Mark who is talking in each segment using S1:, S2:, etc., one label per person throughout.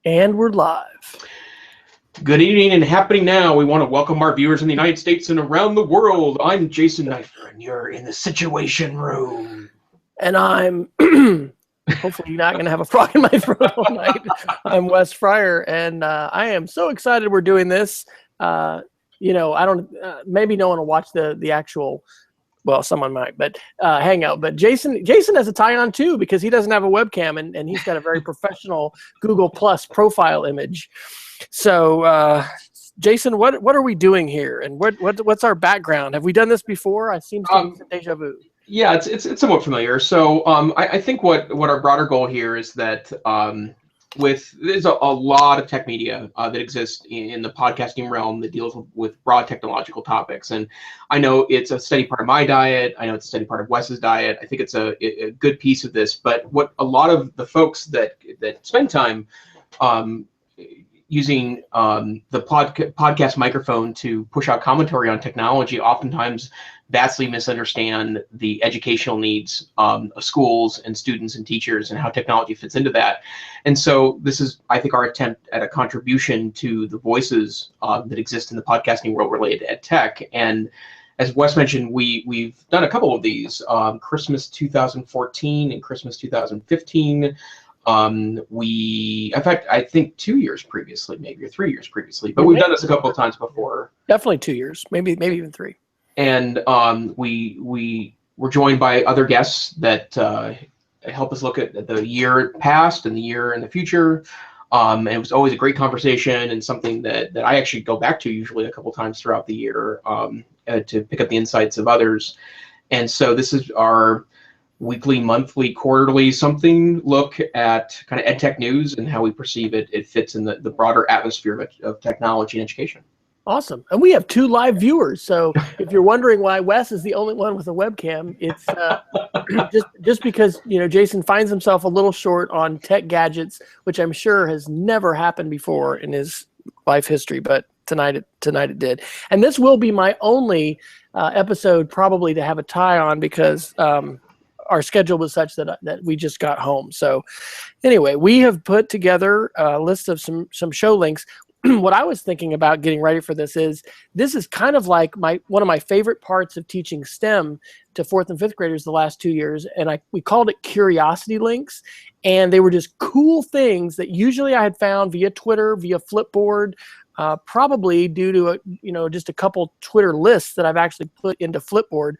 S1: And we're live.
S2: Good evening and happening now. We want to welcome our viewers in the United States and around the world. I'm Jason Neiffer, and you're in the Situation Room.
S1: And I'm hopefully not going to have a frog in my throat all night. I'm Wes Fryer, and I am so excited we're doing this. I don't. Maybe no one will watch the actual. Well, someone might, but hangout. But Jason has a tie on too because he doesn't have a webcam, and he's got a very professional Google Plus profile image. So, Jason, what are we doing here, and what's our background? Have we done this before? I seem to be deja vu.
S2: Yeah, it's somewhat familiar. So, I think what our broader goal here is that there's a lot of tech media that exists in the podcasting realm that deals with broad technological topics, and I know it's a steady part of my diet. I know it's a steady part of Wes's diet. I think it's a good piece of this. But what a lot of the folks that spend time using the podcast microphone to push out commentary on technology oftentimes vastly misunderstand the educational needs of schools and students and teachers and how technology fits into that. And so this is, I think, our attempt at a contribution to the voices that exist in the podcasting world related to EdTech. And as Wes mentioned, we've done a couple of these, Christmas 2014 and Christmas 2015. In fact, I think 2 years previously, maybe, or 3 years previously, but we've done this a couple of times before.
S1: Definitely 2 years, maybe even 3.
S2: And we were joined by other guests that help us look at the year past and the year in the future. And it was always a great conversation and something that I actually go back to usually a couple times throughout the year to pick up the insights of others. And so this is our weekly, monthly, quarterly something look at kind of EdTech news and how we perceive it fits in the broader atmosphere of technology and education.
S1: Awesome. And we have 2 live viewers. So if you're wondering why Wes is the only one with a webcam, it's just because, Jason finds himself a little short on tech gadgets, which I'm sure has never happened before in his life history, but tonight it did. And this will be my only episode probably to have a tie on because our schedule was such that we just got home. So anyway, we have put together a list of some show links. What I was thinking about getting ready for this is kind of like one of my favorite parts of teaching STEM to 4th and 5th graders the last 2 years, and we called it curiosity links, and they were just cool things that usually I had found via Twitter, via Flipboard, probably due to just a couple Twitter lists that I've actually put into Flipboard.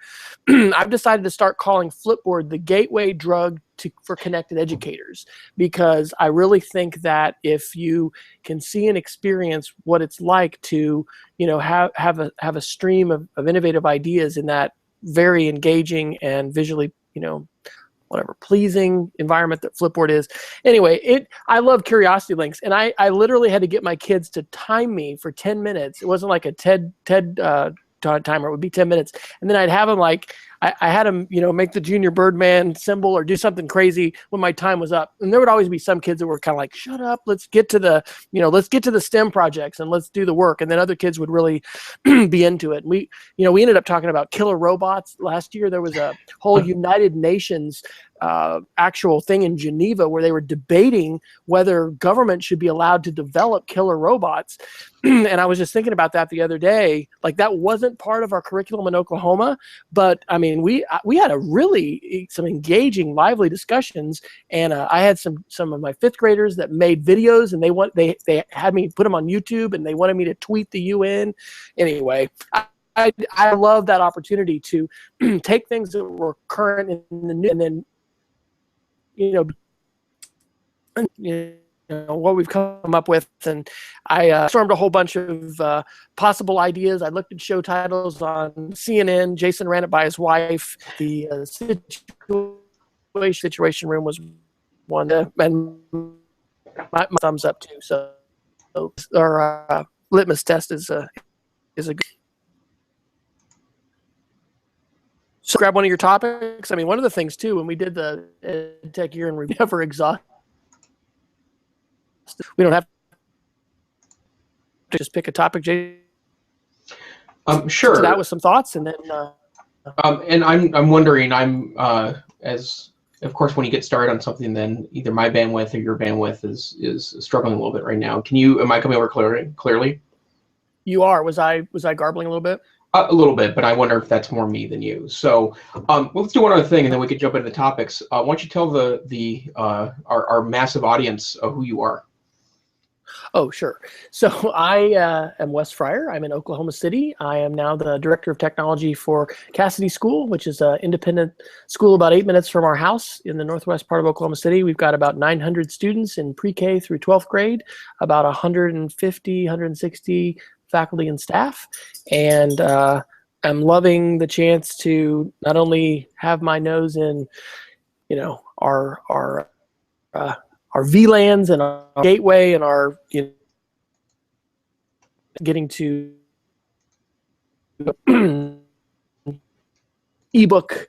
S1: I've decided to start calling Flipboard the gateway drug for connected educators, because I really think that if you can see and experience what it's like to have a stream of innovative ideas in that very engaging and visually pleasing environment that Flipboard is. Anyway, I love curiosity links, and I literally had to get my kids to time me for 10 minutes. It wasn't like a TED timer. It would be 10 minutes, and then I'd have them I had them make the Junior Birdman symbol or do something crazy when my time was up. And there would always be some kids that were kind of like, shut up, let's get to the STEM projects and let's do the work. And then other kids would really be into it. And we ended up talking about killer robots last year. There was a whole United Nations actual thing in Geneva where they were debating whether government should be allowed to develop killer robots. And I was just thinking about that the other day. Like, that wasn't part of our curriculum in Oklahoma, but I mean, we had some engaging, lively discussions, and I had some of my 5th graders that made videos, and they had me put them on YouTube, and they wanted me to tweet the UN. Anyway, I love that opportunity to take things that were current in the news, and then what we've come up with. And I stormed a whole bunch of possible ideas. I looked at show titles on CNN. Jason ran it by his wife. The Situation Room was one, and my thumbs up too. So our litmus test is a good. So grab one of your topics. I mean, one of the things too, when we did the EdTech Year in Review, never exhaust. We don't have to just pick a topic, Jay.
S2: Sure.
S1: So that was some thoughts, and then.
S2: And I'm wondering, as of course, when you get started on something, then either my bandwidth or your bandwidth is struggling a little bit right now. Am I coming over clearly?
S1: You are. Was I garbling a little bit?
S2: A little bit, but I wonder if that's more me than you. So well, let's do one other thing, and then we could jump into the topics. Why don't you tell our massive audience who you are?
S1: Oh, sure. So I am Wes Fryer. I'm in Oklahoma City. I am now the Director of Technology for Cassidy School, which is an independent school about 8 minutes from our house in the northwest part of Oklahoma City. We've got about 900 students in pre-K through 12th grade, about 150, 160 faculty and staff. And I'm loving the chance to not only have my nose in, our VLANs and our gateway and our, getting to ebook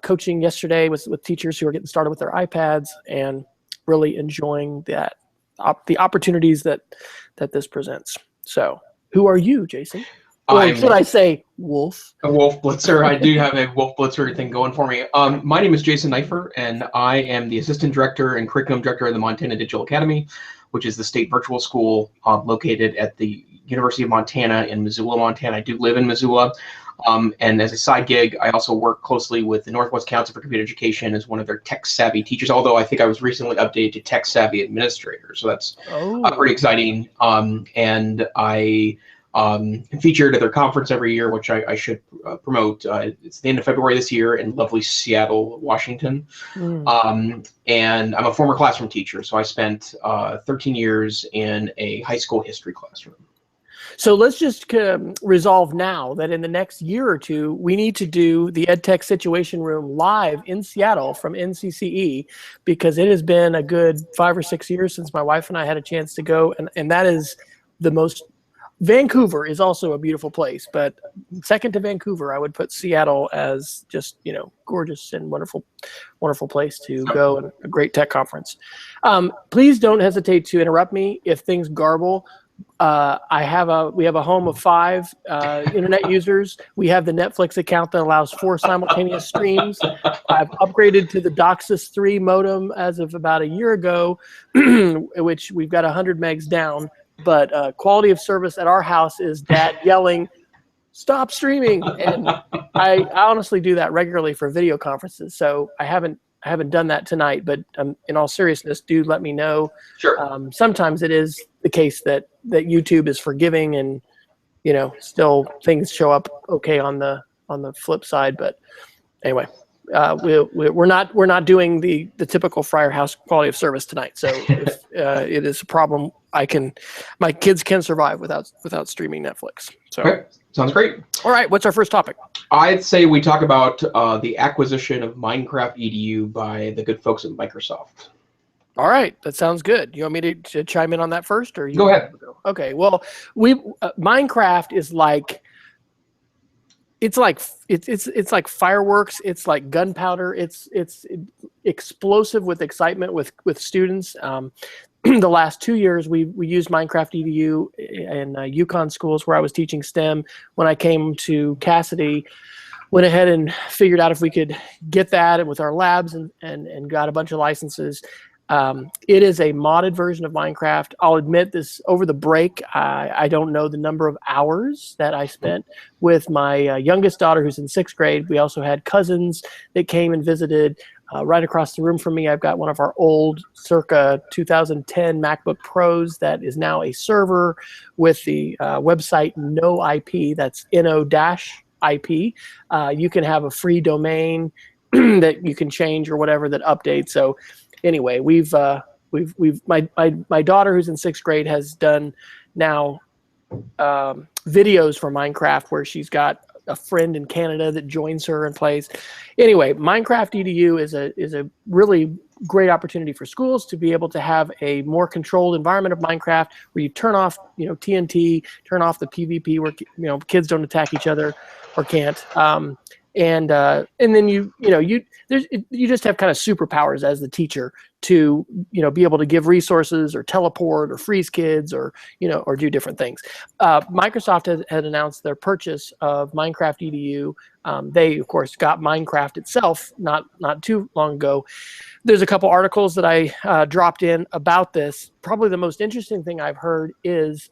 S1: coaching yesterday with teachers who are getting started with their iPads, and really enjoying the opportunities that this presents. So who are you, Jason? Or should I say Wolf?
S2: A Wolf Blitzer. I do have a Wolf Blitzer thing going for me. My name is Jason Neifer, and I am the Assistant Director and Curriculum Director of the Montana Digital Academy, which is the state virtual school located at the University of Montana in Missoula, Montana. I do live in Missoula. And as a side gig, I also work closely with the Northwest Council for Computer Education as one of their tech-savvy teachers, although I think I was recently updated to tech-savvy administrator. So that's pretty exciting. And I featured at their conference every year, which I should promote. It's the end of February this year in lovely Seattle, Washington. And I'm a former classroom teacher, so I spent 13 years in a high school history classroom.
S1: So let's just resolve now that in the next year or two, we need to do the EdTech Situation Room live in Seattle from NCCE, because it has been a good 5 or 6 years since my wife and I had a chance to go. And that is the most. Vancouver is also a beautiful place, but second to Vancouver, I would put Seattle as just, gorgeous and wonderful place to go, and a great tech conference. Please don't hesitate to interrupt me if things garble. We have a home of 5 internet users. We have the Netflix account that allows 4 simultaneous streams. I've upgraded to the DOCSIS 3 modem as of about a year ago, which we've got 100 megs down. But quality of service at our house is Dad yelling, "Stop streaming!" And I honestly do that regularly for video conferences. So I haven't done that tonight. But in all seriousness, do let me know.
S2: Sure.
S1: Sometimes it is the case that YouTube is forgiving, and still things show up okay on the flip side. But anyway. We're not doing the typical Fryer House quality of service tonight. So if it is a problem, my kids can survive without streaming Netflix. So
S2: okay. Sounds great.
S1: All right, what's our first topic?
S2: I'd say we talk about the acquisition of Minecraft EDU by the good folks at Microsoft.
S1: All right, that sounds good. You want me to chime in on that first, or you
S2: go ahead?
S1: Okay. Well, Minecraft is like. It's like fireworks. It's like gunpowder. It's explosive with excitement with students. The last 2 years, we used Minecraft EDU in Yukon schools where I was teaching STEM. When I came to Cassidy, went ahead and figured out if we could get that with our labs, and got a bunch of licenses. It is a modded version of Minecraft. I'll admit this, over the break, I don't know the number of hours that I spent with my youngest daughter, who's in 6th grade. We also had cousins that came and visited. Right across the room from me, I've got one of our old circa 2010 MacBook Pros that is now a server with the website NoIP. That's NO-IP. You can have a free domain that you can change or whatever that updates. So anyway, my daughter, who's in 6th grade, has done now videos for Minecraft where she's got a friend in Canada that joins her and plays. Anyway, Minecraft EDU is a really great opportunity for schools to be able to have a more controlled environment of Minecraft, where you turn off TNT, turn off the PvP, where kids don't attack each other or can't. And then you just have kind of superpowers as the teacher to be able to give resources or teleport or freeze kids or or do different things. Microsoft had announced their purchase of Minecraft EDU. They of course got Minecraft itself not too long ago. There's a couple articles that I dropped in about this. Probably the most interesting thing I've heard is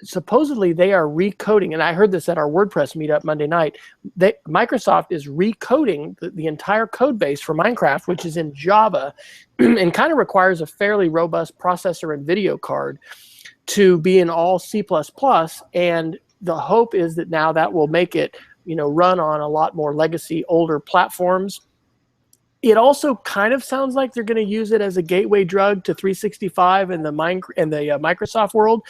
S1: supposedly they are recoding, and I heard this at our WordPress meetup Monday night. Microsoft is recoding the entire code base for Minecraft, which is in Java, and kind of requires a fairly robust processor and video card to be in all C++. And the hope is that now that will make it run on a lot more legacy older platforms. It also kind of sounds like they're going to use it as a gateway drug to 365 and the Microsoft world,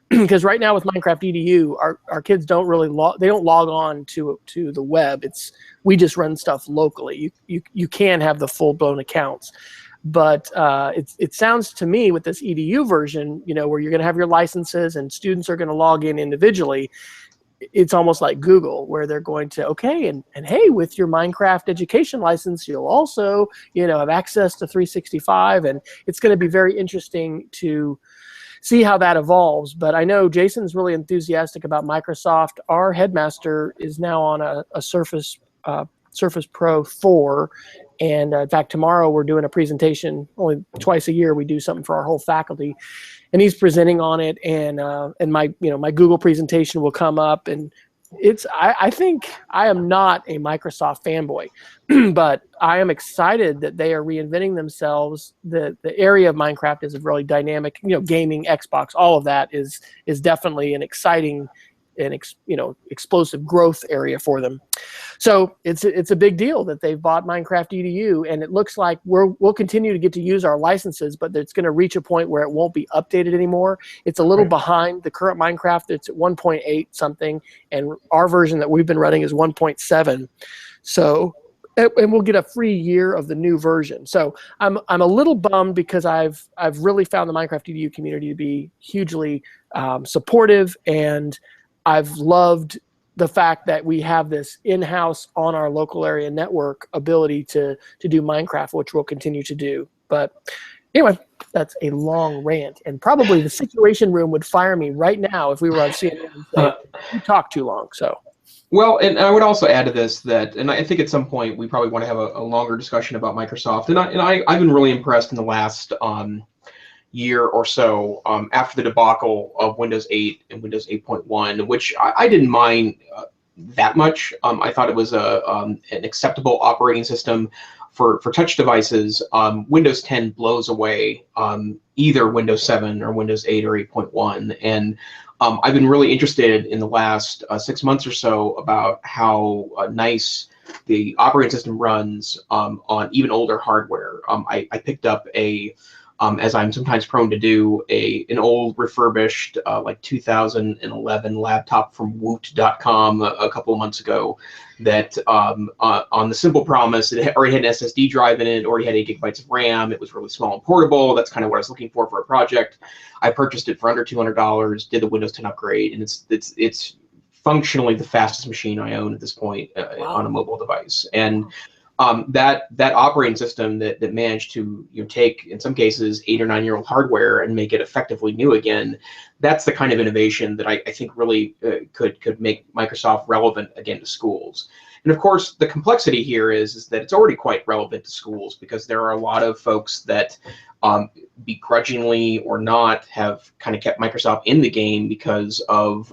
S1: because right now with Minecraft EDU, our kids don't really log on to the web. We just run stuff locally. You can have the full blown accounts, but it sounds to me with this EDU version, where you're going to have your licenses and students are going to log in individually. It's almost like Google, where they're going to, okay, and hey, with your Minecraft education license, you'll also, have access to 365, and it's going to be very interesting to see how that evolves. But I know Jason's really enthusiastic about Microsoft. Our headmaster is now on a Surface Pro 4, and in fact, tomorrow we're doing a presentation. Only twice a year we do something for our whole faculty, and he's presenting on it. And my my Google presentation will come up, and I think I am not a Microsoft fanboy, but I am excited that they are reinventing themselves. The area of Minecraft is a really dynamic, gaming, Xbox, all of that is definitely an exciting and explosive growth area for them. So it's a big deal that they've bought Minecraft EDU, and it looks like we'll continue to get to use our licenses, but it's going to reach a point where it won't be updated anymore. It's a little behind the current Minecraft. It's at 1.8 something, and our version that we've been running is 1.7. So, and we'll get a free year of the new version. So I'm a little bummed because I've really found the Minecraft EDU community to be hugely supportive, and I've loved the fact that we have this in-house on our local area network ability to do Minecraft, which we'll continue to do. But anyway, that's a long rant, and probably the Situation Room would fire me right now if we were on CNN and say, you talk too long. So.
S2: Well, and I would also add to this that, and I think at some point we probably want to have a longer discussion about Microsoft. And I've been really impressed in the last year or so after the debacle of Windows 8 and Windows 8.1, which I didn't mind that much. I thought it was an acceptable operating system for touch devices. Windows 10 blows away either Windows 7 or Windows 8 or 8.1, and I've been really interested in the last 6 months or so about how nice the operating system runs on even older hardware. I picked up as I'm sometimes prone to do, an old refurbished like 2011 laptop from woot.com a couple of months ago that on the simple promise it already had an SSD drive in it, already had 8 gigabytes of RAM, it was really small and portable. That's kind of what I was looking for a project. I purchased it for under $200, did the Windows 10 upgrade, and it's functionally the fastest machine I own at this point on a mobile device. And that operating system that managed to take, in some cases, 8 or 9 year old hardware and make it effectively new again, that's the kind of innovation that I think really could make Microsoft relevant again to schools. And of course, the complexity here is that it's already quite relevant to schools, because there are a lot of folks that begrudgingly or not have kind of kept Microsoft in the game because of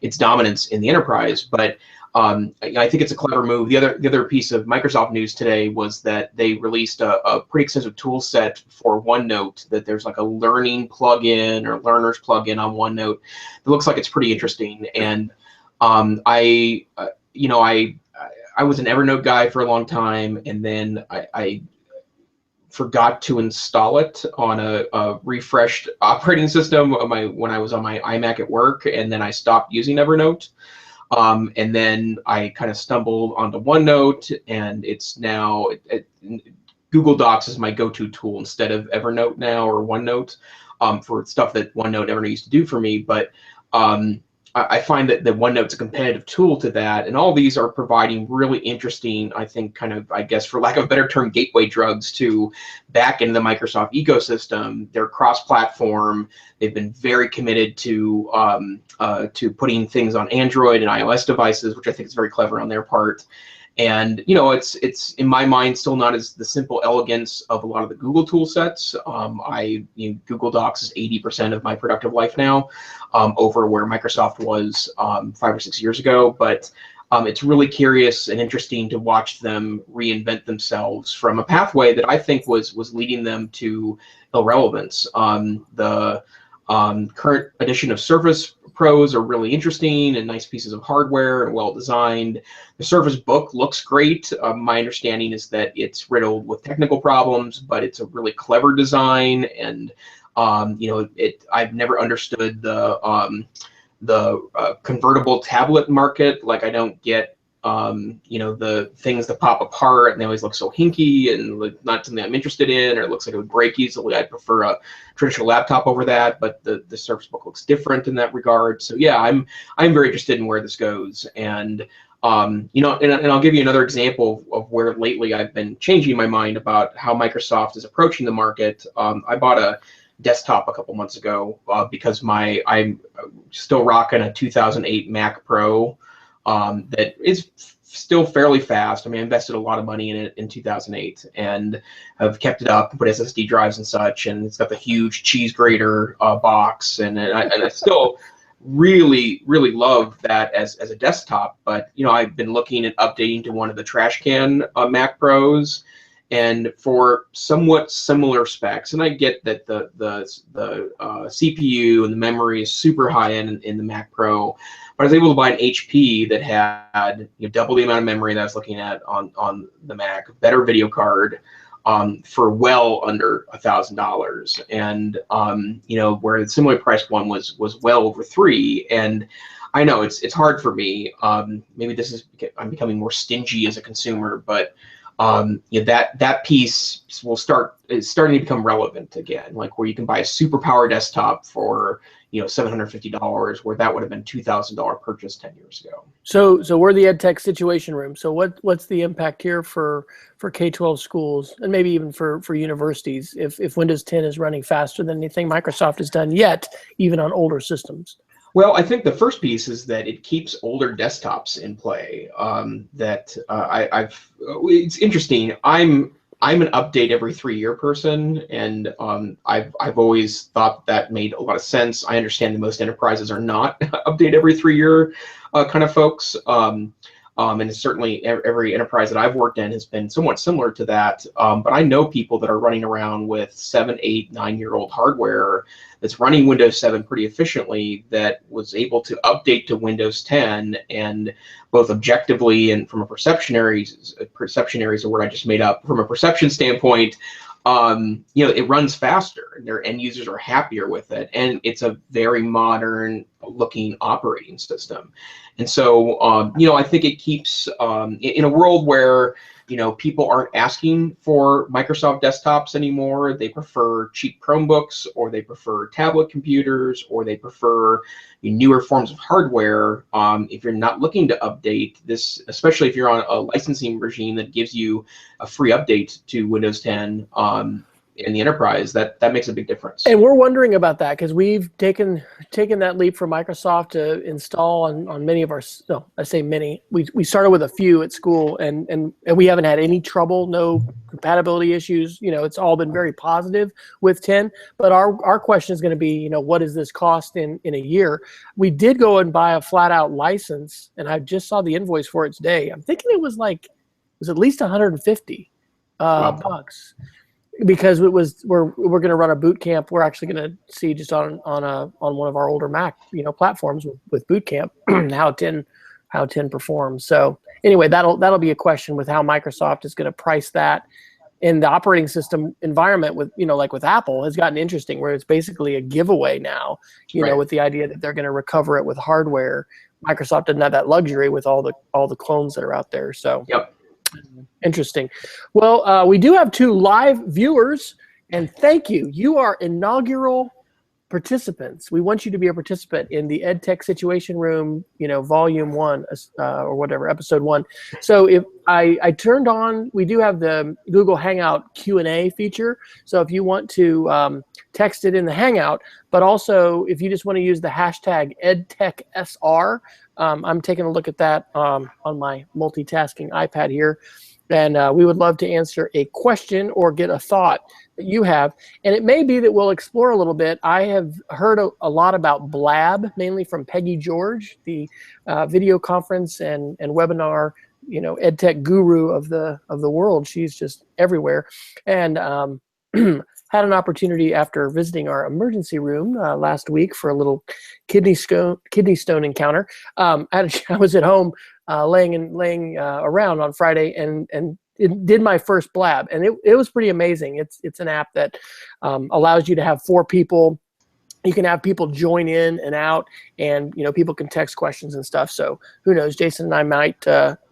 S2: its dominance in the enterprise. But I think it's a clever move. The other piece of Microsoft news today was that they released a pretty extensive tool set for OneNote, that there's like a learning plugin or learners plugin on OneNote that looks like it's pretty interesting. And I was an Evernote guy for a long time, and then I forgot to install it on a refreshed operating system when I was on my iMac at work, and then I stopped using Evernote. And then I kind of stumbled onto OneNote, and it's now Google Docs is my go-to tool instead of Evernote now, or OneNote, for stuff that OneNote never used to do for me. But I find that OneNote's a competitive tool to that, and all these are providing really interesting, I think, kind of, I guess, for lack of a better term, gateway drugs to back into the Microsoft ecosystem. They're cross-platform. They've been very committed to putting things on Android and iOS devices, which I think is very clever on their part. And it's in my mind still not as the simple elegance of a lot of the Google tool sets. Google Docs is 80% of my productive life now, over where Microsoft was 5 or 6 years ago. But it's really curious and interesting to watch them reinvent themselves from a pathway that I think was leading them to irrelevance. The current edition of Surface Pros are really interesting and nice pieces of hardware and well designed. The Surface Book looks great. My understanding is that it's riddled with technical problems, but it's a really clever design. And I've never understood the convertible tablet market. Like, I don't get the things that pop apart and they always look so hinky and not something I'm interested in, or it looks like it would break easily. I prefer a traditional laptop over that, but the Surface Book looks different in that regard. So yeah, I'm very interested in where this goes. And and I'll give you another example of where lately I've been changing my mind about how Microsoft is approaching the market. I bought a desktop a couple months ago because I'm still rocking a 2008 Mac Pro. That is still fairly fast. I mean, I invested a lot of money in it in 2008 and have kept it up, put SSD drives and such, and it's got the huge cheese grater box, and I still really, really love that as a desktop. But I've been looking at updating to one of the trash can Mac Pros, and for somewhat similar specs. And I get that the CPU and the memory is super high end in the Mac Pro. But I was able to buy an HP that had double the amount of memory that I was looking at on the Mac, better video card, for well under $1,000, and where the similarly priced one was well over $3,000. And I know it's hard for me. Maybe I'm becoming more stingy as a consumer, but that piece is starting to become relevant again, like where you can buy a super power desktop for $750, where that would have been $2,000 purchase 10 years ago.
S1: So we're the EdTech Situation Room. So what's the impact here for K-12 schools and maybe even for universities if Windows 10 is running faster than anything Microsoft has done yet, even on older systems?
S2: Well, I think the first piece is that it keeps older desktops in play. It's interesting. I'm an update every 3-year person, and I've always thought that made a lot of sense. I understand that most enterprises are not update every 3-year kind of folks. And certainly every enterprise that I've worked in has been somewhat similar to that. But I know people that are running around with 7, 8, 9-year-old hardware that's running Windows 7 pretty efficiently, that was able to update to Windows 10, and both objectively and from a perception area is a word I just made up. From a perception standpoint, it runs faster, and their end users are happier with it, and it's a very modern looking operating system. And so, I think it keeps, in a world where, people aren't asking for Microsoft desktops anymore. They prefer cheap Chromebooks, or they prefer tablet computers, or they prefer newer forms of hardware. If you're not looking to update this, especially if you're on a licensing regime that gives you a free update to Windows 10, in the enterprise, that makes a big difference.
S1: And we're wondering about that because we've taken that leap for Microsoft to install on many of our, no, I say many. We started with a few at school, and we haven't had any trouble, no compatibility issues. It's all been very positive with 10. But our question is going to be, what does this cost in a year? We did go and buy a flat out license, and I just saw the invoice for it today. I'm thinking it was at least 150 bucks. Because we're going to run a boot camp. We're actually going to see just on one of our older Mac platforms with boot camp how 10 performs. So anyway, that'll be a question with how Microsoft is going to price that. In the operating system environment with like with Apple has gotten interesting, where it's basically a giveaway now.
S2: Right.
S1: With the idea that they're going to recover it with hardware. Microsoft doesn't have that luxury with all the clones that are out there. So.
S2: Yep.
S1: Interesting. Well, we do have 2 live viewers, and thank you. You are inaugural participants. We want you to be a participant in the EdTech Situation Room, Volume 1 or whatever, Episode 1. So if I turned on, we do have the Google Hangout Q&A feature. So if you want to text it in the Hangout, but also if you just want to use the hashtag EdTechSR, I'm taking a look at that on my multitasking iPad here. And we would love to answer a question or get a thought that you have. And it may be that we'll explore a little bit. I have heard a lot about Blab, mainly from Peggy George, the video conference and webinar, EdTech guru of the world. She's just everywhere. And had an opportunity after visiting our emergency room last week for a little kidney stone encounter. I was at home laying around on Friday and it did my first Blab, and it was pretty amazing. It's an app that allows you to have 4 people. You can have people join in and out, and people can text questions and stuff. So who knows? Jason and I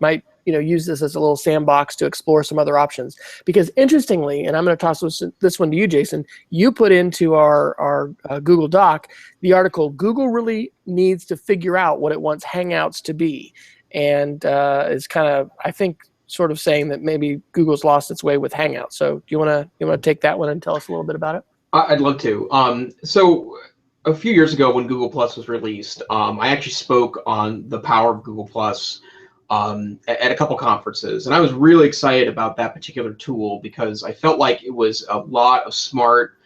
S1: might use this as a little sandbox to explore some other options. Because interestingly, and I'm going to toss this one to you, Jason, you put into our Google Doc the article, Google really needs to figure out what it wants Hangouts to be. And it's kind of, I think, sort of saying that maybe Google's lost its way with Hangouts. So do you want to take that one and tell us a little bit about it?
S2: I'd love to. So a few years ago when Google Plus was released, I actually spoke on the power of Google Plus at a couple conferences. And I was really excited about that particular tool because I felt like it was a lot of smart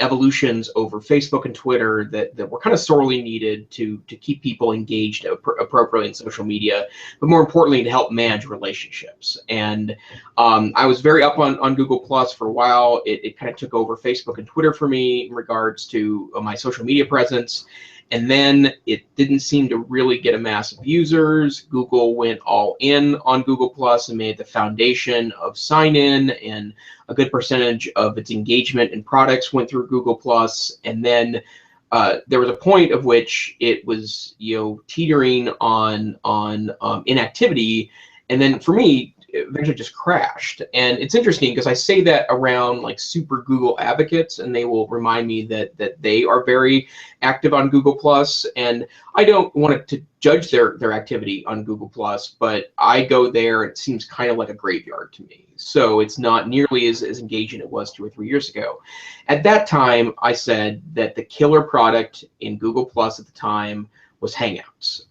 S2: evolutions over Facebook and Twitter that were kind of sorely needed to keep people engaged appropriately in social media, but more importantly, to help manage relationships. And I was very up on Google Plus for a while. It kind of took over Facebook and Twitter for me in regards to my social media presence. And then it didn't seem to really get a mass of users. Google went all in on Google Plus and made the foundation of sign-in, and a good percentage of its engagement and products went through Google Plus. And then there was a point of which it was teetering on inactivity, and then for me, it eventually just crashed. And it's interesting because I say that around like super Google advocates, and they will remind me that they are very active on Google Plus. And I don't want to judge their activity on Google Plus, but I go there and it seems kind of like a graveyard to me. So it's not nearly as engaging as it was 2 or 3 years ago. At that time, I said that the killer product in Google Plus at the time was Hangouts.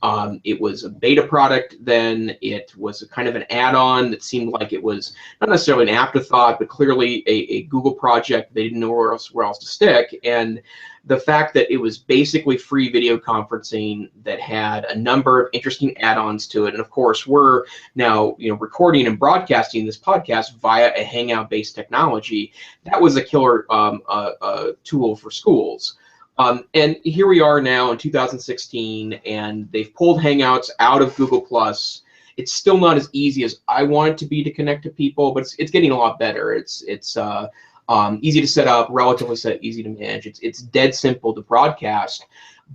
S2: It was a beta product then. It was a kind of an add-on that seemed like it was not necessarily an afterthought, but clearly a Google project. They didn't know where else to stick. And the fact that it was basically free video conferencing that had a number of interesting add-ons to it. And of course, we're now recording and broadcasting this podcast via a Hangout-based technology. That was a killer tool for schools. And here we are now in 2016, and they've pulled Hangouts out of Google Plus. It's still not as easy as I want it to be to connect to people, but it's getting a lot better. It's easy to set up, relatively easy to manage. It's dead simple to broadcast.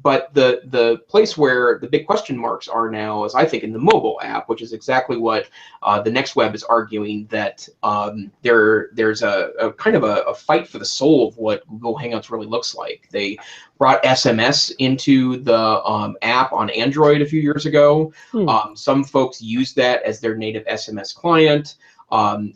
S2: But the place where the big question marks are now is, I think, in the mobile app, which is exactly what the Next Web is arguing, that there's a kind of a fight for the soul of what Google Hangouts really looks like. They brought SMS into the app on Android a few years ago. Some folks use that as their native SMS client.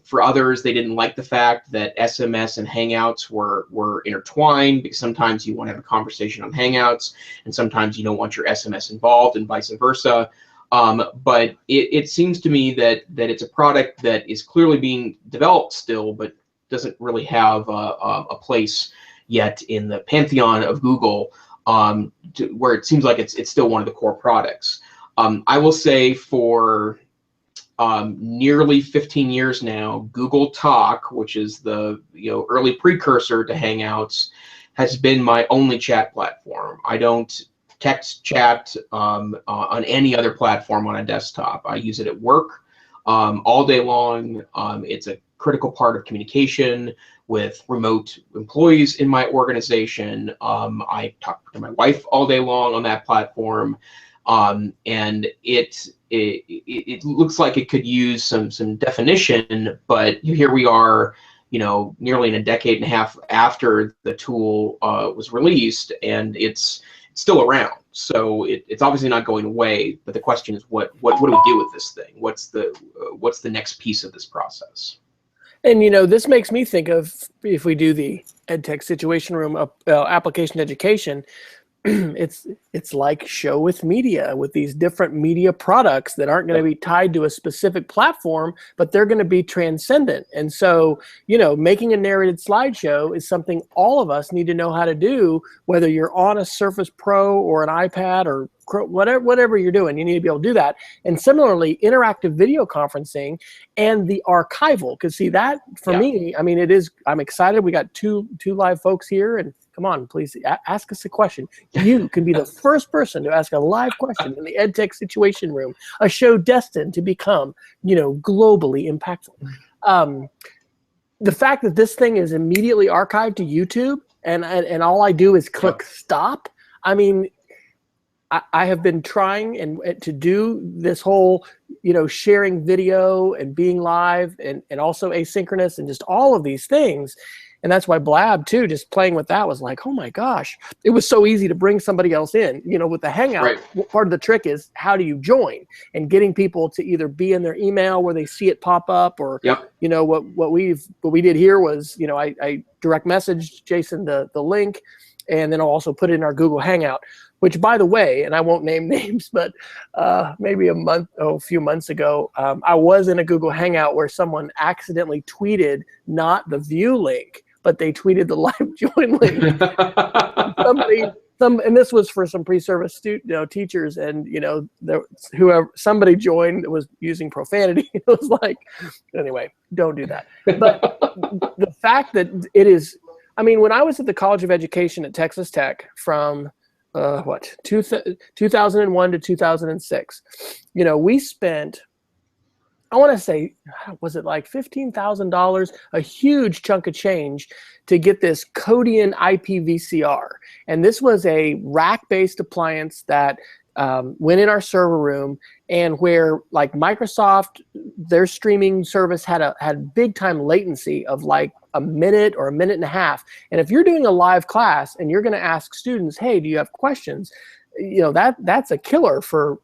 S2: For others, they didn't like the fact that SMS and Hangouts were intertwined, because sometimes you want to have a conversation on Hangouts, and sometimes you don't want your SMS involved, and vice versa. But it seems to me that it's a product that is clearly being developed still, but doesn't really have a place yet in the pantheon of Google, where it seems like it's still one of the core products. I will say for nearly 15 years now, Google Talk, which is the early precursor to Hangouts, has been my only chat platform. I don't text chat on any other platform on a desktop. I use it at work all day long. It's a critical part of communication with remote employees in my organization. I talk to my wife all day long on that platform. And it looks like it could use some definition, but here we are, nearly in a decade and a half after the tool was released, and it's still around. So it's obviously not going away. But the question is, what do we do with this thing? What's the next piece of this process?
S1: And this makes me think of, if we do the EdTech Situation Room application education, it's like show with media, with these different media products that aren't going to be tied to a specific platform, but they're going to be transcendent. And so, making a narrated slideshow is something all of us need to know how to do, whether you're on a Surface Pro or an iPad or whatever you're doing, you need to be able to do that. And similarly, interactive video conferencing and the archival, because see that for me, I mean, I'm excited. We got two live folks here, and come on, please ask us a question. You can be the first person to ask a live question in the EdTech Situation Room, a show destined to become, globally impactful. The fact that this thing is immediately archived to YouTube and all I do is click stop. I mean, I have been trying to do this whole, sharing video and being live and also asynchronous and just all of these things. And that's why Blab too, just playing with that was like, oh my gosh, it was so easy to bring somebody else in. With the Hangout, part of the trick is how do you join, and getting people to either be in their email where they see it pop up, or what we did here was, I direct messaged Jason the link, and then I'll also put it in our Google Hangout, which, by the way, and I won't name names, but maybe a few months ago, I was in a Google Hangout where someone accidentally tweeted not the view link, but they tweeted the live join link. And this was for some pre-service teachers, and somebody joined that was using profanity. It was like, anyway, don't do that. But the fact that it is, I mean, when I was at the College of Education at Texas Tech from 2001 to 2006, we spent, I want to say, was it like $15,000, a huge chunk of change to get this Kodian IPVCR. And this was a rack-based appliance that went in our server room, and where like Microsoft, their streaming service had big time latency of like a minute or a minute and a half. And if you're doing a live class and you're going to ask students, hey, do you have questions? That's a killer for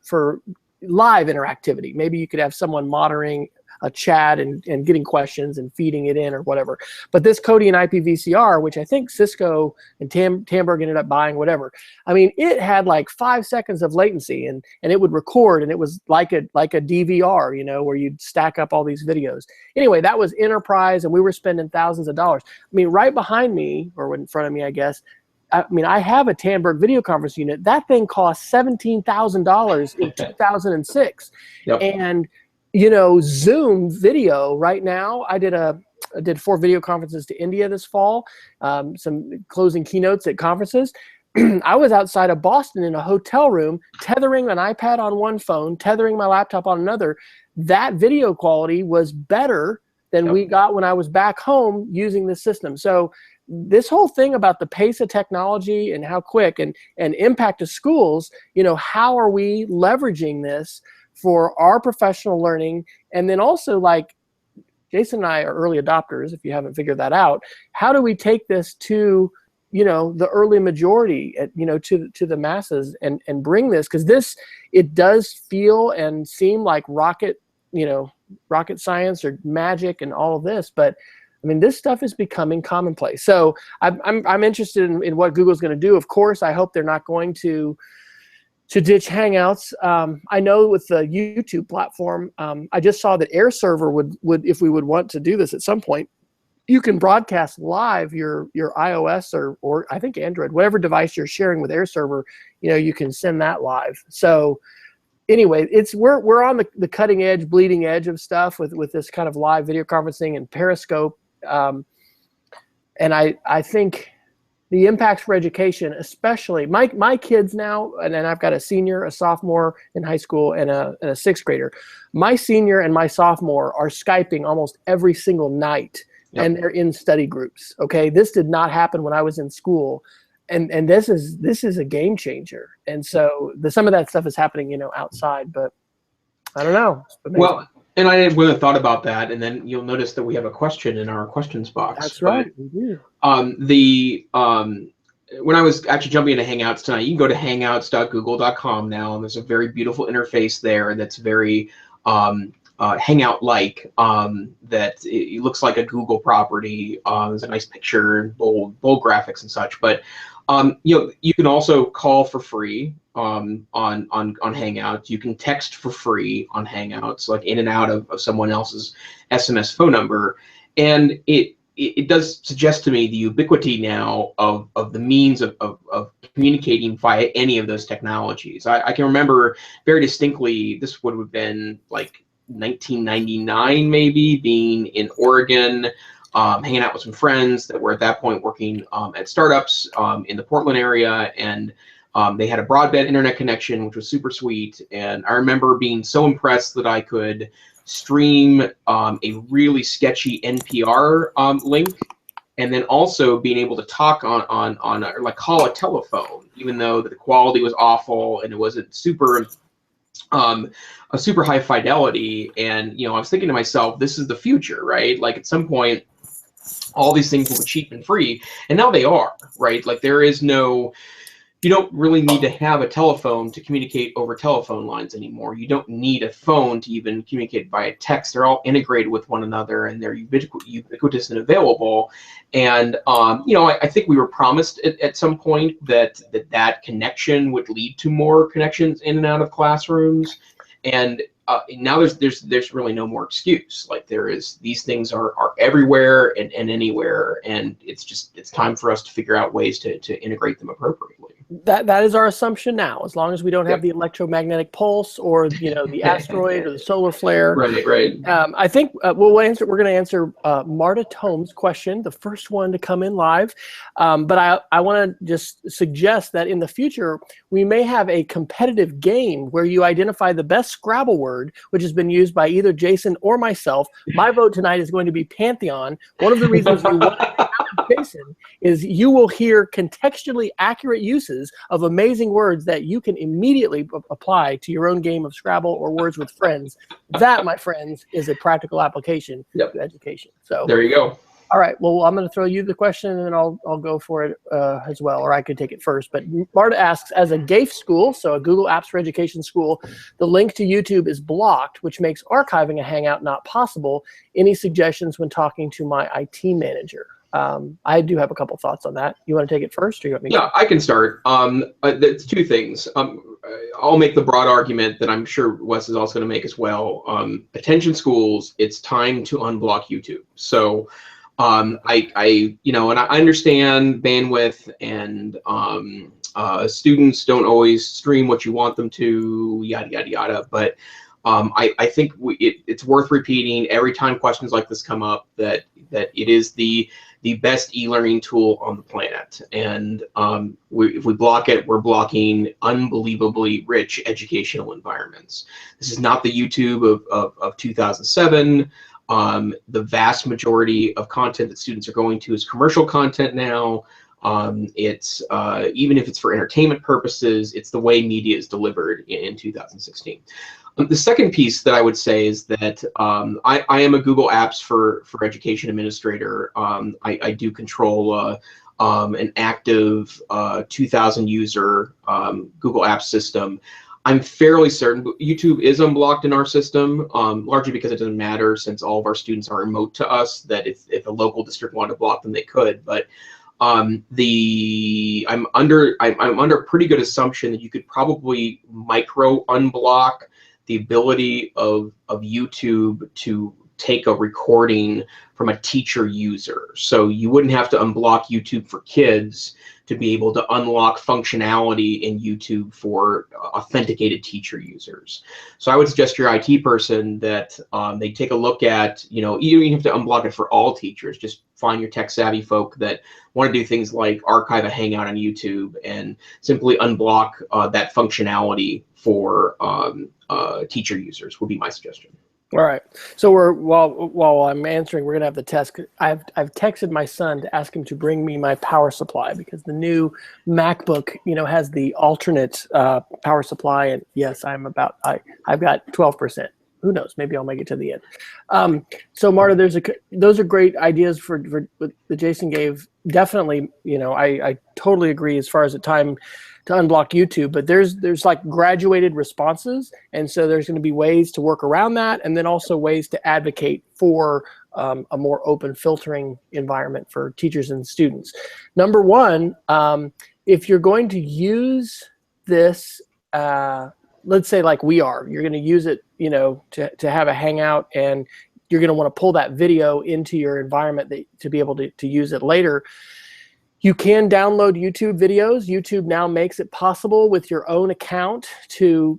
S1: live interactivity. Maybe you could have someone monitoring a chat and getting questions and feeding it in or whatever. But this Kodian IPVCR, which I think Cisco and Tamberg ended up buying, whatever. I mean, it had like 5 seconds of latency, and it would record, and it was like a DVR, where you'd stack up all these videos. Anyway, that was enterprise, and we were spending thousands of dollars. I mean, right behind me, or in front of me, I guess, I mean, I have a Tamberg video conference unit. That thing cost $17,000 in 2006. And Zoom video right now, I did 4 video conferences to India this fall, some closing keynotes at conferences. I was outside of Boston in a hotel room, tethering an iPad on one phone, tethering my laptop on another. That video quality was better than we got when I was back home using this system. So this whole thing about the pace of technology and how quick and impact to schools, how are we leveraging this for our professional learning? And then also, like, Jason and I are early adopters, if you haven't figured that out. How do we take this to, the early majority, to the masses, and bring this? Because it does feel and seem like rocket science or magic and all of this, but I mean, this stuff is becoming commonplace. So I'm interested in what Google's going to do. Of course, I hope they're not going to ditch Hangouts. I know with the YouTube platform, I just saw that Air Server would, if we would want to do this at some point, you can broadcast live your iOS or I think Android, whatever device you're sharing with Air Server, you can send that live. So anyway, we're on the cutting edge, bleeding edge of stuff with this kind of live video conferencing and Periscope. And I think the impacts for education, especially my kids now, and then I've got a senior, a sophomore in high school, and a sixth grader. My senior and my sophomore are Skyping almost every single night, and they're in study groups. Okay, this did not happen when I was in school, and this is a game changer. And so some of that stuff is happening, outside, but I don't know.
S2: Well, And I wouldn't have thought about that. And then you'll notice that we have a question in our questions box.
S1: That's right, we do.
S2: When I was actually jumping into Hangouts tonight, you can go to hangouts.google.com now, and there's a very beautiful interface there that's very Hangout-like. That it looks like a Google property. There's a nice picture, bold graphics and such. But you can also call for free on Hangouts. You can text for free on Hangouts, like in and out of someone else's SMS phone number, and it does suggest to me the ubiquity now of the means of communicating via any of those technologies. I can remember very distinctly, this would have been like 1999 maybe, being in Oregon, hanging out with some friends that were at that point working at startups in the Portland area, and they had a broadband internet connection, which was super sweet. And I remember being so impressed that I could stream a really sketchy NPR link, and then also being able to talk on like call a telephone, even though the quality was awful and it wasn't super a super high fidelity. And I was thinking to myself, this is the future, right? Like at some point, all these things will be cheap and free, and now they are, right? Like you don't really need to have a telephone to communicate over telephone lines anymore. You don't need a phone to even communicate via text. They're all integrated with one another, and they're ubiquitous and available. And I think we were promised at some point that connection would lead to more connections in and out of classrooms. And now there's really no more excuse. Like these things are everywhere and anywhere, and it's time for us to figure out ways to integrate them appropriately.
S1: That is our assumption now, as long as we don't have the electromagnetic pulse or the asteroid or the solar flare.
S2: Right.
S1: I think we're going to answer Marta Tome's question, the first one to come in live. But I want to just suggest that in the future we may have a competitive game where you identify the best Scrabble word, which has been used by either Jason or myself. My vote tonight is going to be Pantheon. One of the reasons we want to hang out with Jason is you will hear contextually accurate uses of amazing words that you can immediately apply to your own game of Scrabble or Words with Friends. That, my friends, is a practical application to education. So
S2: there you go.
S1: All right. Well, I'm going to throw you the question, and then I'll go for it as well, or I could take it first. But Marta asks, as a GAFE school, so a Google Apps for Education school, the link to YouTube is blocked, which makes archiving a Hangout not possible. Any suggestions when talking to my IT manager? I do have a couple thoughts on that. You want to take it first, or you want me?
S2: Yeah, I can start. There's two things. I'll make the broad argument that I'm sure Wes is also going to make as well. Attention schools, it's time to unblock YouTube. So and I understand bandwidth, and students don't always stream what you want them to, yada yada yada. But I think it's worth repeating every time questions like this come up that it is the best e-learning tool on the planet. And if we block it, we're blocking unbelievably rich educational environments. This is not the YouTube of 2007. The vast majority of content that students are going to is commercial content now. It's even if it's for entertainment purposes, it's the way media is delivered in 2016. The second piece that I would say is that I am a Google Apps for Education administrator. I do control an active 2,000 user Google Apps system. I'm fairly certain YouTube is unblocked in our system, largely because it doesn't matter, since all of our students are remote to us, that if a local district wanted to block them, they could. But I'm under pretty good assumption that you could probably micro unblock the ability of YouTube to take a recording from a teacher user. So you wouldn't have to unblock YouTube for kids to be able to unlock functionality in YouTube for authenticated teacher users. So I would suggest your IT person that they take a look at, you don't even have to unblock it for all teachers. Just find your tech savvy folk that want to do things like archive a Hangout on YouTube and simply unblock that functionality for teacher users would be my suggestion.
S1: All right. So while I'm answering, we're gonna have the test. I've texted my son to ask him to bring me my power supply, because the new MacBook, has the alternate power supply, and yes, I've got 12%. who knows? Maybe I'll make it to the end. So Marta, those are great ideas for that Jason gave. Definitely, I totally agree as far as the time to unblock YouTube, but there's like graduated responses, and so there's going to be ways to work around that, and then also ways to advocate for a more open filtering environment for teachers and students. Number one, if you're going to use this, let's say like we are, you're going to use it, to have a hangout, and you're going to want to pull that video into your environment to be able to use it later. You can download YouTube videos. YouTube now makes it possible with your own account to,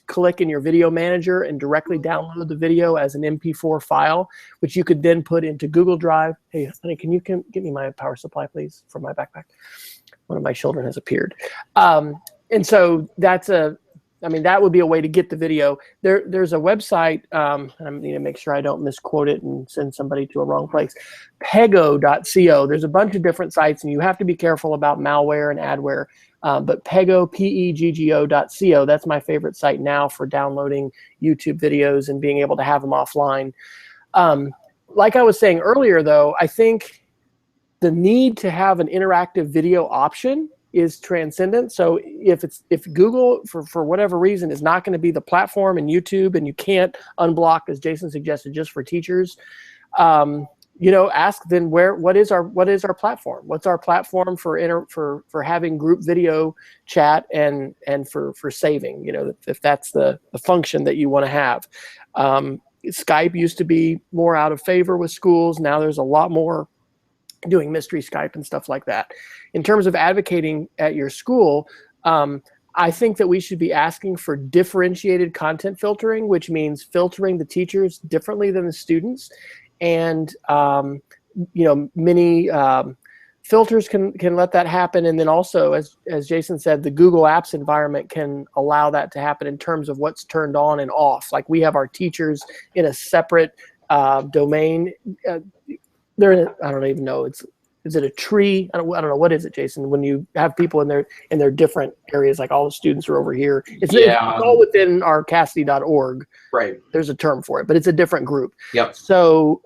S1: click in your video manager and directly download the video as an MP4 file, which you could then put into Google Drive. Hey, honey, can you get me my power supply, please, from my backpack? One of my children has appeared. And so that would be a way to get the video. There's a website, and I need to make sure I don't misquote it and send somebody to a wrong place, pego.co. There's a bunch of different sites, and you have to be careful about malware and adware. But pego, peggo.co, that's my favorite site now for downloading YouTube videos and being able to have them offline. Like I was saying earlier, though, I think the need to have an interactive video option is transcendent. So if Google, for whatever reason, is not going to be the platform in YouTube, and you can't unblock, as Jason suggested, just for teachers, ask then what is our platform? What's our platform for having group video chat and for saving? If that's the function that you want to have. Skype used to be more out of favor with schools. Now there's a lot more doing mystery Skype and stuff like that. In terms of advocating at your school, I think that we should be asking for differentiated content filtering, which means filtering the teachers differently than the students. And, many filters can let that happen. And then also, as Jason said, the Google Apps environment can allow that to happen in terms of what's turned on and off. Like we have our teachers in a separate domain. They're in I don't even know. Is it a tree? I don't know. What is it, Jason? When you have people in their different areas, like all the students are over here. It's all within our Cassidy.org.
S2: Right.
S1: There's a term for it, but it's a different group.
S2: Yep.
S1: So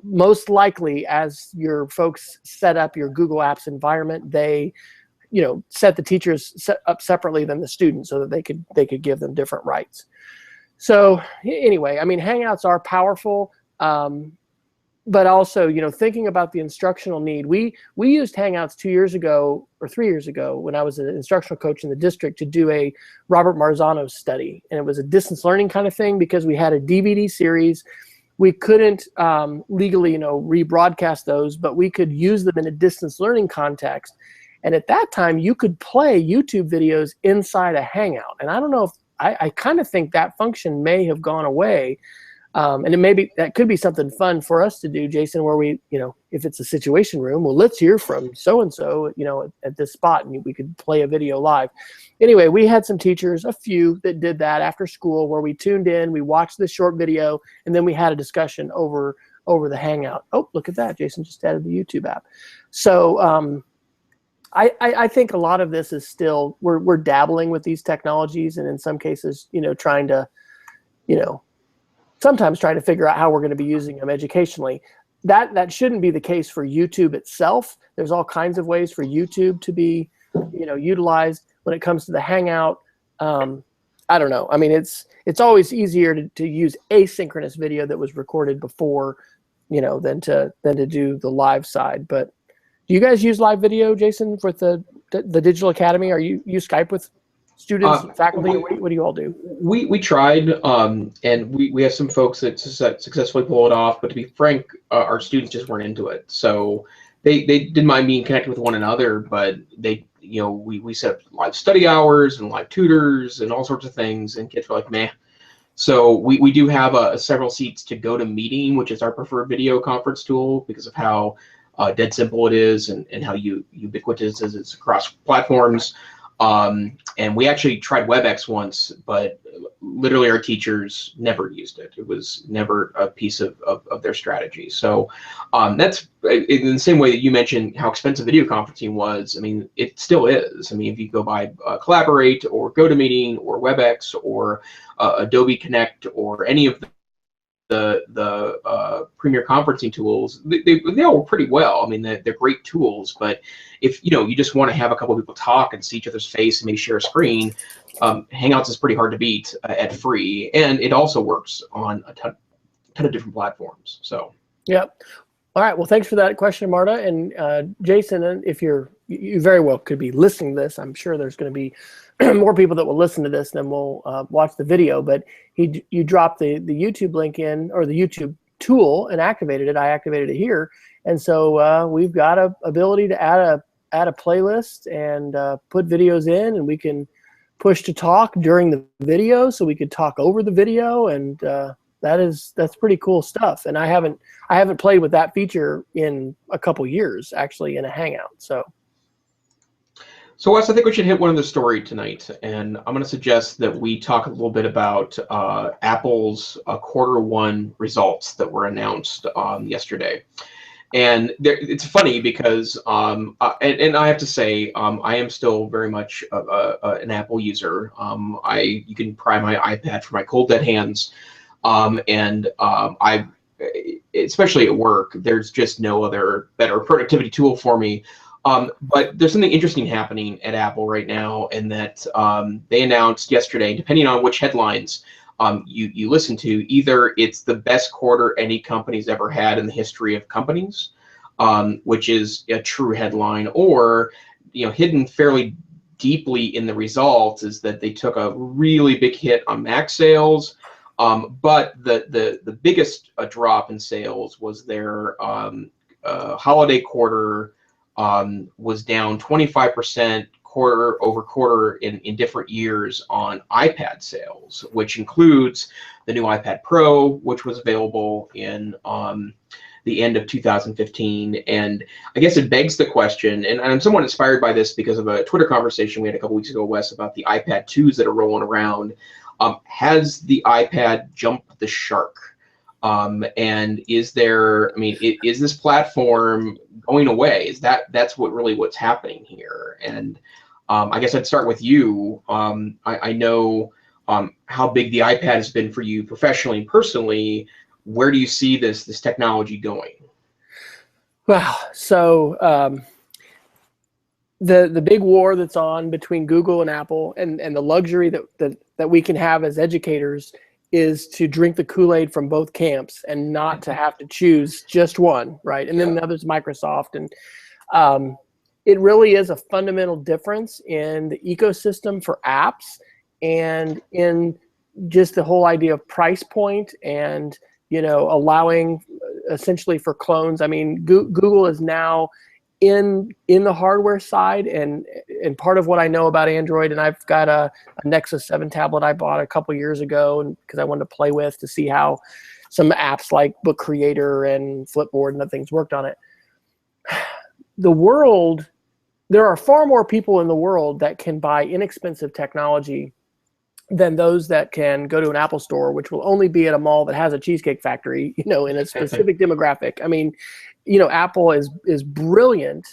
S1: most likely, as your folks set up your Google Apps environment, they, set the teachers up separately than the students so that they could give them different rights. So anyway, I mean, Hangouts are powerful. But also, thinking about the instructional need, we used Hangouts 2 years ago or 3 years ago when I was an instructional coach in the district to do a Robert Marzano study. And it was a distance learning kind of thing because we had a DVD series. We couldn't legally, rebroadcast those, but we could use them in a distance learning context. And at that time, you could play YouTube videos inside a Hangout. And I don't know if I kind of think that function may have gone away. And that could be something fun for us to do, Jason, where we, if it's a situation room, well, let's hear from so-and-so, at this spot, and we could play a video live. Anyway, we had some teachers, a few, that did that after school, where we tuned in, we watched this short video, and then we had a discussion over the Hangout. Oh, look at that. Jason just added the YouTube app. So I think a lot of this is still, we're dabbling with these technologies, and in some cases, trying to, sometimes trying to figure out how we're going to be using them educationally. That shouldn't be the case for YouTube itself. There's all kinds of ways for YouTube to be, utilized. When it comes to the Hangout, I don't know. I mean, it's always easier to use asynchronous video that was recorded before, than to do the live side. But do you guys use live video, Jason, with the Digital Academy? Are you Skype with students, faculty? What do you all do?
S2: We tried, and we have some folks that successfully pull it off. But to be frank, our students just weren't into it. So they didn't mind being connected with one another, but we set up live study hours and live tutors and all sorts of things, and kids were like, meh. So we do have several seats to GoToMeeting, which is our preferred video conference tool because of how dead simple it is and how ubiquitous it is across platforms. And we actually tried WebEx once, but literally our teachers never used it. It was never a piece of their strategy. So that's in the same way that you mentioned how expensive video conferencing was. I mean, it still is. I mean, if you go buy Collaborate or GoToMeeting or WebEx or Adobe Connect or any of the premier conferencing tools, they all work pretty well. I mean, they're great tools, but if you just want to have a couple of people talk and see each other's face and maybe share a screen, Hangouts is pretty hard to beat at free, and it also works on a ton of different platforms. So
S1: yep. All right. Well, thanks for that question, Marta. And Jason, if you very well could be listening to this, I'm sure there's going to be more people that will listen to this than will watch the video. But you dropped the YouTube link in, or the YouTube tool, and activated it. I activated it here, and so we've got a ability to add a playlist and put videos in, and we can push to talk during the video, so we could talk over the video, and that's pretty cool stuff. And I haven't played with that feature in a couple years, actually, in a Hangout.
S2: So Wes, I think we should hit one of the story tonight, and I'm going to suggest that we talk a little bit about Apple's Q1 results that were announced yesterday. And it's funny because, and I have to say, I am still very much an Apple user. You can pry my iPad for my cold dead hands, and I, especially at work, there's just no other better productivity tool for me. But there's something interesting happening at Apple right now, in that they announced yesterday, depending on which headlines you listen to, either it's the best quarter any company's ever had in the history of companies, which is a true headline, or hidden fairly deeply in the results is that they took a really big hit on Mac sales, but the biggest drop in sales was their holiday quarter was down 25% quarter over quarter in different years on iPad sales, which includes the new iPad Pro, which was available in the end of 2015. And I guess it begs the question, and I'm somewhat inspired by this because of a Twitter conversation we had a couple weeks ago, Wes, about the iPad 2s that are rolling around. Has the iPad jumped the shark? And is there, I mean, is this platform going away? That's what's happening here? And I guess I'd start with you. I know how big the iPad has been for you professionally and personally. Where do you see this technology going?
S1: Wow. So the big war that's on between Google and Apple, and the luxury that we can have as educators is to drink the Kool-Aid from both camps and not to have to choose just one, right? And then the other's Microsoft. And it really is a fundamental difference in the ecosystem for apps, and in just the whole idea of price point, and allowing essentially for clones. I mean, Google is now in the hardware side, and part of what I know about Android, and I've got a Nexus 7 tablet I bought a couple years ago, and because I wanted to play with to see how some apps like Book Creator and Flipboard and other things worked on it. There are far more people in the world that can buy inexpensive technology than those that can go to an Apple store, which will only be at a mall that has a Cheesecake Factory, in a specific demographic. I mean, Apple is brilliant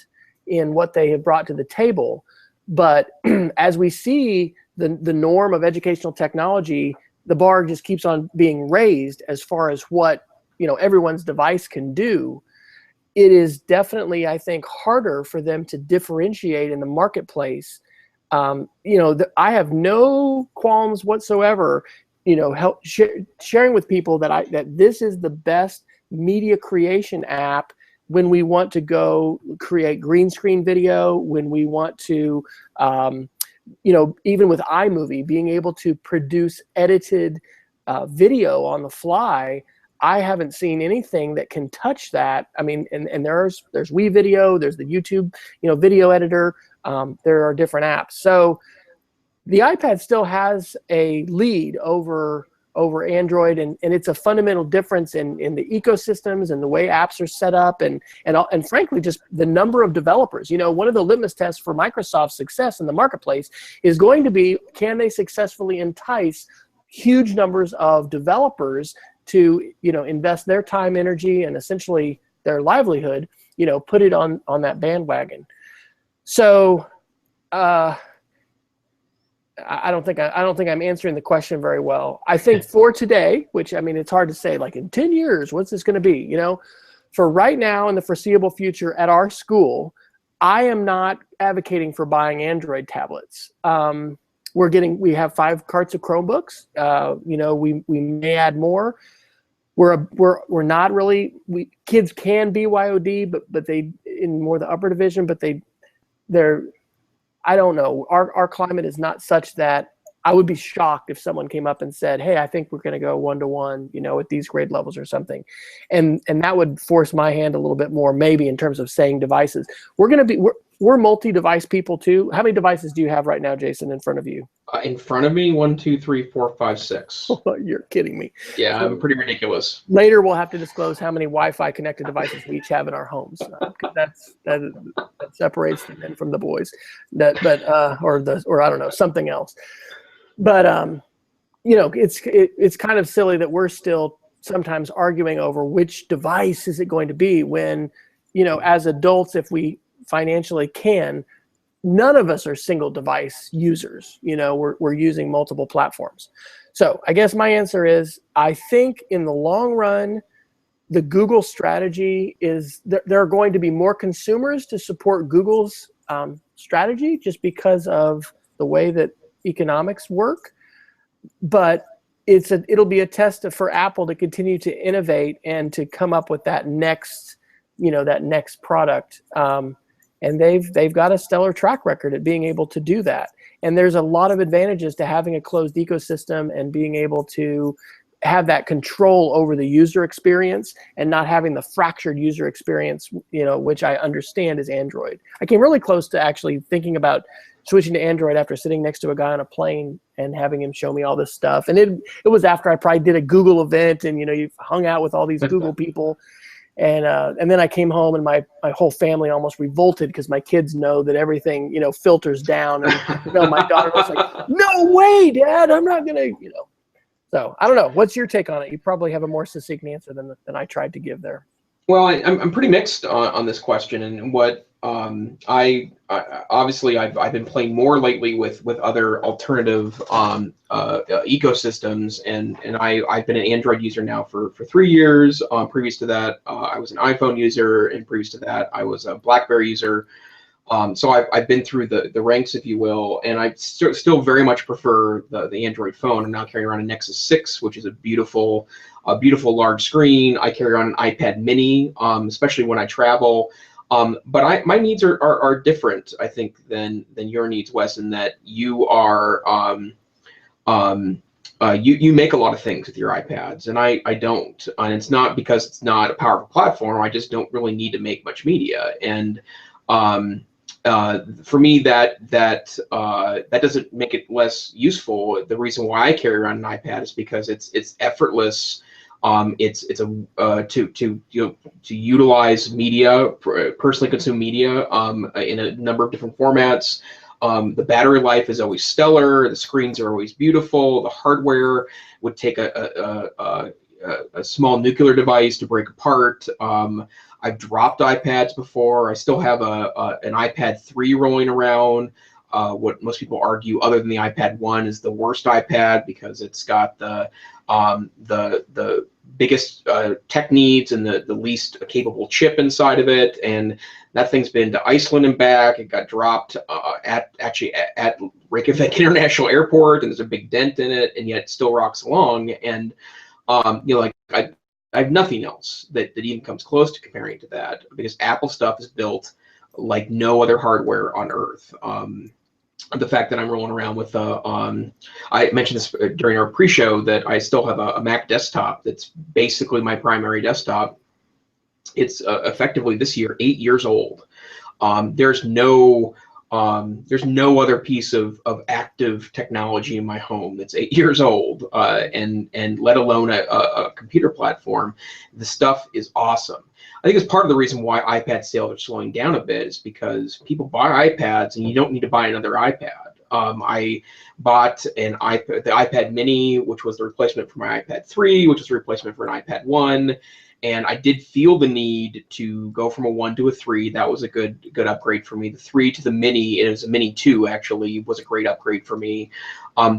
S1: in what they have brought to the table, but as we see the norm of educational technology, the bar just keeps on being raised as far as what everyone's device can do. It is definitely, I think, harder for them to differentiate in the marketplace. I have no qualms whatsoever, sharing with people that this is the best media creation app when we want to go create green screen video, when we want to, even with iMovie, being able to produce edited video on the fly. I haven't seen anything that can touch that. I mean, and there's WeVideo, there's the YouTube, video editor. There are different apps. So the iPad still has a lead over over Android, and it's a fundamental difference in the ecosystems and the way apps are set up, and frankly, just the number of developers. You know, one of the litmus tests for Microsoft's success in the marketplace is going to be, can they successfully entice huge numbers of developers to, you know, invest their time, energy, and essentially their livelihood, you know, put it on that bandwagon. So I don't think I'm answering the question very well. I think for today, which, I mean, it's hard to say, like in 10 years, what's this going to be? You know, for right now in the foreseeable future at our school, I am not advocating for buying Android tablets. We have 5 carts of Chromebooks. You know, we may add more. We're not really, kids can BYOD, but they in more the upper division, but they're, I don't know. Our climate is not such that I would be shocked if someone came up and said, hey, I think we're going to go 1-to-1, you know, at these grade levels or something. And that would force my hand a little bit more, maybe, in terms of saying devices. We're multi-device people too. How many devices do you have right now, Jason, in front of you?
S2: In front of me, 1, 2, 3, 4, 5, 6.
S1: You're kidding me.
S2: Yeah, I'm pretty ridiculous.
S1: Later, we'll have to disclose how many Wi-Fi connected devices we each have in our homes. That separates the men from the boys. Or I don't know, something else. But you know, it's kind of silly that we're still sometimes arguing over which device is it going to be when, you know, as adults, if we financially can, none of us are single device users. You know, we're using multiple platforms. So I guess my answer is, I think in the long run, the Google strategy is there are going to be more consumers to support Google's strategy just because of the way that economics work. But it'll be a test for Apple to continue to innovate and to come up with that next, you know, that next product. And they've got a stellar track record at being able to do that. And there's a lot of advantages to having a closed ecosystem and being able to have that control over the user experience and not having the fractured user experience, you know, which I understand is Android. I came really close to actually thinking about switching to Android after sitting next to a guy on a plane and having him show me all this stuff. And it was after I probably did a Google event, and, you know, you hung out with all these Google people. And then I came home, and my whole family almost revolted because my kids know that everything, you know, filters down. And, you know, my daughter was like, no way, Dad, I'm not going to, you know. So I don't know. What's your take on it? You probably have a more succinct answer than I tried to give there.
S2: Well, I'm pretty mixed on this question, and what I obviously I've been playing more lately with other alternative ecosystems, and I've been an Android user now for 3 years. Previous to that, I was an iPhone user, and previous to that, I was a BlackBerry user. So I've been through the ranks, if you will, and I still very much prefer the Android phone. I'm now carrying around a Nexus 6, which is a beautiful large screen. I carry around an iPad mini, especially when I travel. But my needs are different, I think, than your needs, Wes, in that you are you make a lot of things with your iPads, and I don't. And it's not because it's not a powerful platform. I just don't really need to make much media. And for me, that doesn't make it less useful. The reason why I carry around an iPad is because it's effortless. To utilize media, personally consume media in a number of different formats. The battery life is always stellar. The screens are always beautiful. The hardware would take a small nuclear device to break apart. I've dropped iPads before. I still have an iPad 3 rolling around. What most people argue, other than the iPad 1, is the worst iPad because it's got the biggest tech needs and the least capable chip inside of it. And that thing's been to Iceland and back. It got dropped at Reykjavik International Airport, and there's a big dent in it, and yet it still rocks along. And you know, like I have nothing else that even comes close to comparing to that, because Apple stuff is built like no other hardware on earth. The fact that I'm rolling around with I mentioned this during our pre-show, that I still have a Mac desktop that's basically my primary desktop. It's effectively this year 8 years old. There's no There's no other piece of active technology in my home that's 8 years old, and let alone a computer platform. The stuff is awesome. I think it's part of the reason why iPad sales are slowing down a bit is because people buy iPads and you don't need to buy another iPad. I bought the iPad Mini, which was the replacement for my iPad 3, which was the replacement for an iPad 1. And I did feel the need to go from a 1 to a 3. That was a good upgrade for me. The 3 to the Mini, it was a Mini 2 actually, was a great upgrade for me.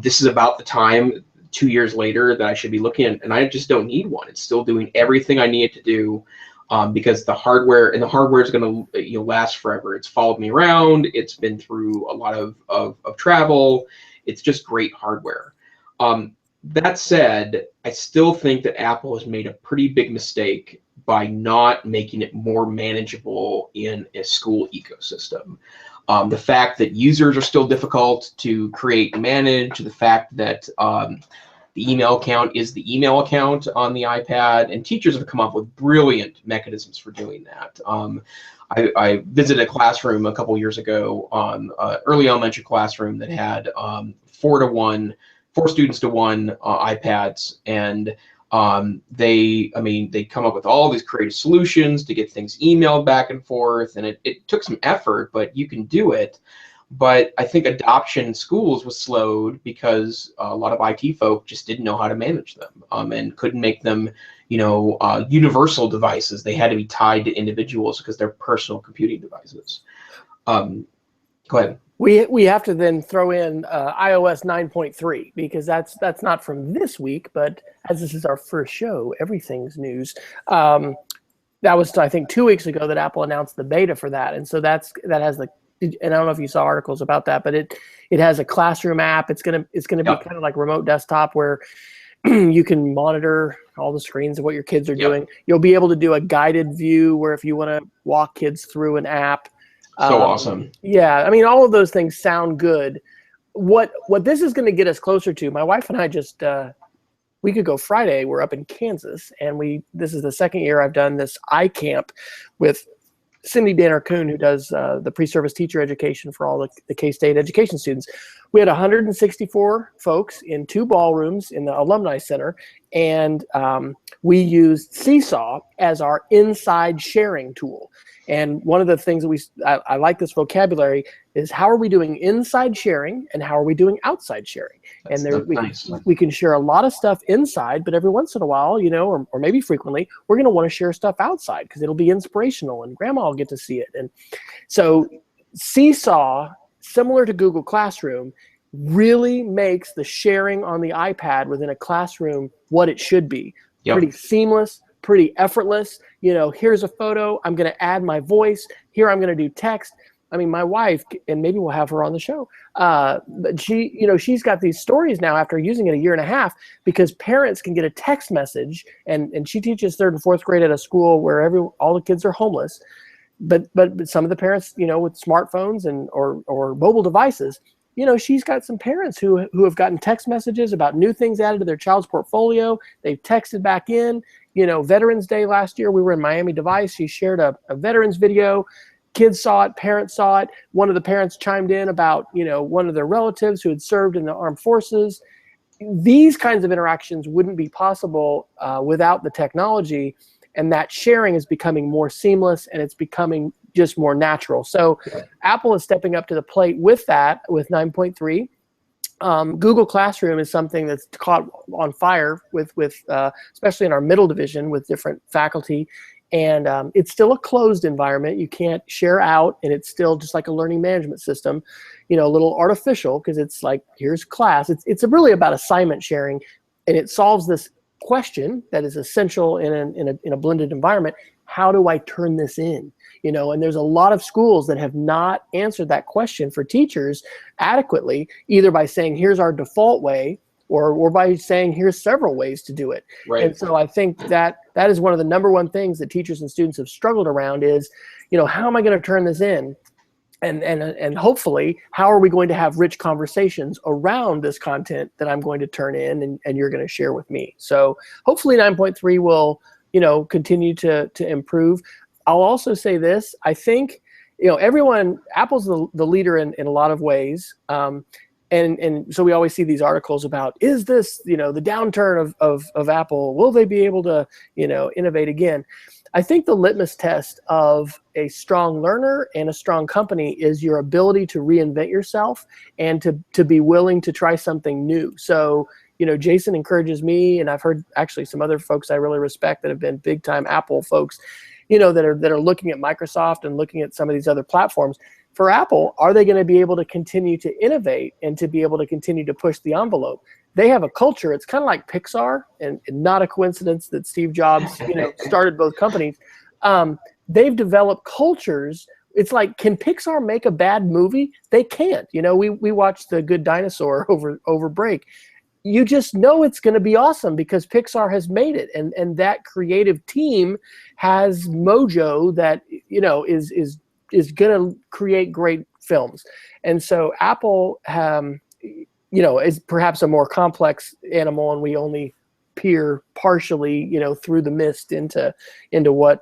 S2: This is about the time, 2 years later, that I should be looking at, and I just don't need one. It's still doing everything I need it to do, because the hardware is going to last forever. It's followed me around. It's been through a lot of travel. It's just great hardware. That said, I still think that Apple has made a pretty big mistake by not making it more manageable in a school ecosystem. The fact that users are still difficult to create and manage, the fact that the email account is the email account on the iPad, and teachers have come up with brilliant mechanisms for doing that. I visited a classroom a couple years ago, early elementary classroom that had 4 students to 1 iPads, and they come up with all these creative solutions to get things emailed back and forth, and it took some effort, but you can do it. But I think adoption in schools was slowed because a lot of IT folk just didn't know how to manage them, and couldn't make them, universal devices. They had to be tied to individuals because they're personal computing devices. Go ahead.
S1: We have to then throw in iOS 9.3 because that's not from this week, but as this is our first show, everything's news. That was, I think, 2 weeks ago that Apple announced the beta for that, and so that has the, and I don't know if you saw articles about that, but it has a classroom app. It's gonna be kind of like remote desktop where you can monitor all the screens of what your kids are doing. You'll be able to do a guided view where if you want to walk kids through an app.
S2: So awesome.
S1: Yeah, I mean, all of those things sound good. What this is going to get us closer to, my wife and I just, week ago Friday, we're up in Kansas, and this is the second year I've done this iCamp with Cindy Danner-Kuhn, who does the pre-service teacher education for all the K-State education students. We had 164 folks in 2 ballrooms in the Alumni Center, and we used Seesaw as our inside sharing tool. And one of the things that I like this vocabulary is how are we doing inside sharing and how are we doing outside sharing? We can share a lot of stuff inside, but every once in a while, or maybe frequently, we're going to want to share stuff outside because it'll be inspirational and grandma will get to see it. And so Seesaw, similar to Google Classroom, really makes the sharing on the iPad within a classroom what it should be. Pretty seamless, pretty effortless. Here's a photo. I'm going to add my voice. Here I'm going to do text. I mean, my wife, and maybe we'll have her on the show, but she's got these stories now after using it a year and a half because parents can get a text message, and she teaches 3rd and 4th grade at a school where all the kids are homeless. But some of the parents, with smartphones and or mobile devices, she's got some parents who have gotten text messages about new things added to their child's portfolio. They've texted back in. Veterans Day last year, we were in Miami Device. She shared a veterans video. Kids saw it, parents saw it. One of the parents chimed in about, one of their relatives who had served in the armed forces. These kinds of interactions wouldn't be possible without the technology, and that sharing is becoming more seamless and it's becoming just more natural. So Apple is stepping up to the plate with that, with 9.3. Google Classroom is something that's caught on fire with especially in our middle division with different faculty. And it's still a closed environment. You can't share out, and it's still just like a learning management system, a little artificial because it's like, here's class. It's really about assignment sharing, and it solves this question that is essential in a blended environment. How do I turn this in? And there's a lot of schools that have not answered that question for teachers adequately, either by saying, here's our default way, or by saying, here's several ways to do it.
S2: Right.
S1: And so I think that is one of the number one things that teachers and students have struggled around is, how am I going to turn this in? And hopefully, how are we going to have rich conversations around this content that I'm going to turn in and you're going to share with me? So hopefully 9.3 will, continue to improve. I'll also say this. I think everyone, Apple's the leader in a lot of ways. And so we always see these articles about, is this, the downturn of Apple? Will they be able to, innovate again? I think the litmus test of a strong learner and a strong company is your ability to reinvent yourself and to be willing to try something new. So, Jason encourages me, and I've heard actually some other folks I really respect that have been big time Apple folks, that are looking at Microsoft and looking at some of these other platforms. For Apple, are they going to be able to continue to innovate and to be able to continue to push the envelope? They have a culture. It's kind of like Pixar, and not a coincidence that Steve Jobs, started both companies. They've developed cultures. It's like, can Pixar make a bad movie? They can't. We watched The Good Dinosaur over break. You just know it's going to be awesome because Pixar has made it, and that creative team has mojo that is going to create great films. And so Apple, is perhaps a more complex animal, and we only peer partially, through the mist into what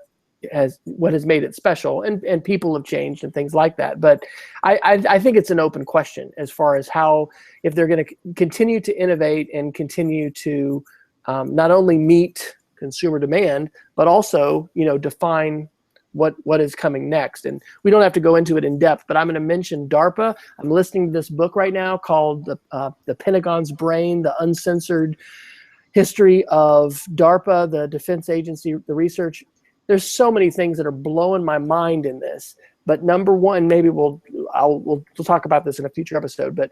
S1: has made it special, and people have changed and things like that. But I think it's an open question as far as how, if they're going to continue to innovate and continue to not only meet consumer demand, but also, define what is coming next. And we don't have to go into it in depth, but I'm going to mention DARPA. I'm listening to this book right now called The Pentagon's Brain, the Uncensored History of DARPA, the defense agency, the research. There's so many things that are blowing my mind in this. But number one, maybe we'll talk about this in a future episode, but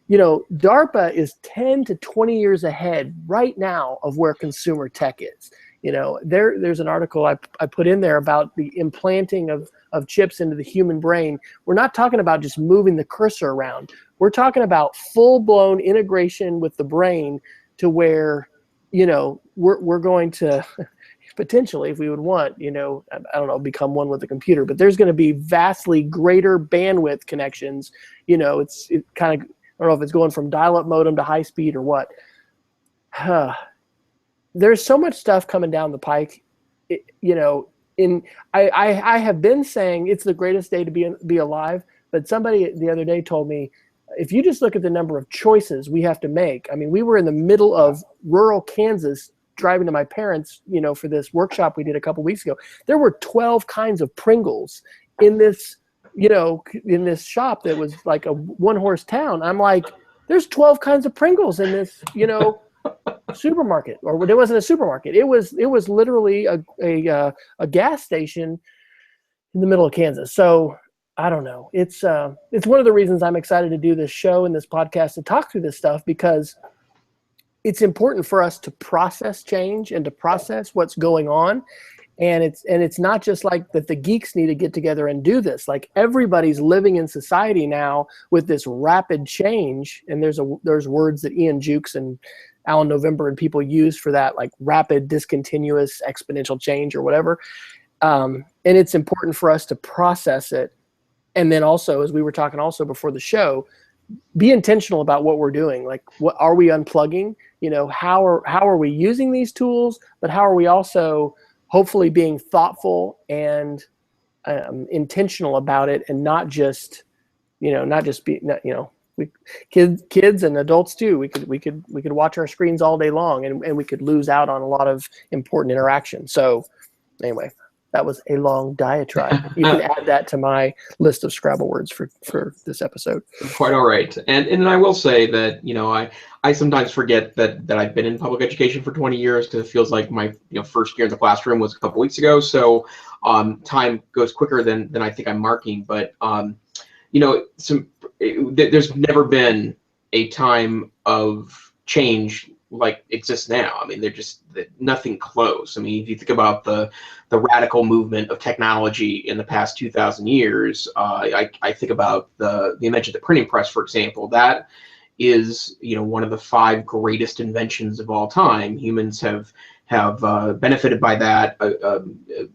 S1: DARPA is 10 to 20 years ahead right now of where consumer tech is. There's an article I put in there about the implanting of chips into the human brain. We're not talking about just moving the cursor around. We're talking about full-blown integration with the brain to where, we're going to potentially, if we would want, I don't know, become one with the computer, but there's going to be vastly greater bandwidth connections. It kind of, I don't know if it's going from dial-up modem to high speed or what. There's so much stuff coming down the pike. I have been saying it's the greatest day to be alive, but somebody the other day told me, if you just look at the number of choices we have to make. I mean, we were in the middle of rural Kansas driving to my parents, for this workshop we did a couple weeks ago. There were 12 kinds of Pringles in this, in this shop that was like a one-horse town. I'm like, there's 12 kinds of Pringles in this, supermarket. Or it wasn't a supermarket. It was literally a gas station in the middle of Kansas. So I don't know. It's one of the reasons I'm excited to do this show and this podcast to talk through this stuff, because it's important for us to process change and to process what's going on. And it's not just like that the geeks need to get together and do this. Like, everybody's living in society now with this rapid change. And there's words that Ian Jukes and Alan November and people use for that, like rapid, discontinuous, exponential change or whatever. And it's important for us to process it. And then also, as we were talking also before the show, be intentional about what we're doing. Like, what are we unplugging? How are we using these tools? But how are we also hopefully being thoughtful and intentional about it, and not just kids and adults too. We could watch our screens all day long, and we could lose out on a lot of important interaction. So anyway, that was a long diatribe. You can add that to my list of Scrabble words for this episode.
S2: Quite all right. And I will say that, I sometimes forget that I've been in public education for 20 years, because it feels like my first year in the classroom was a couple weeks ago. So time goes quicker than I think I'm marking. But there's never been a time of change like exists now. I mean, they're just nothing close. I mean, if you think about the radical movement of technology in the past 2,000 years, I think about the invention of the printing press, for example. That is, one of the 5 greatest inventions of all time. Humans have benefited by that a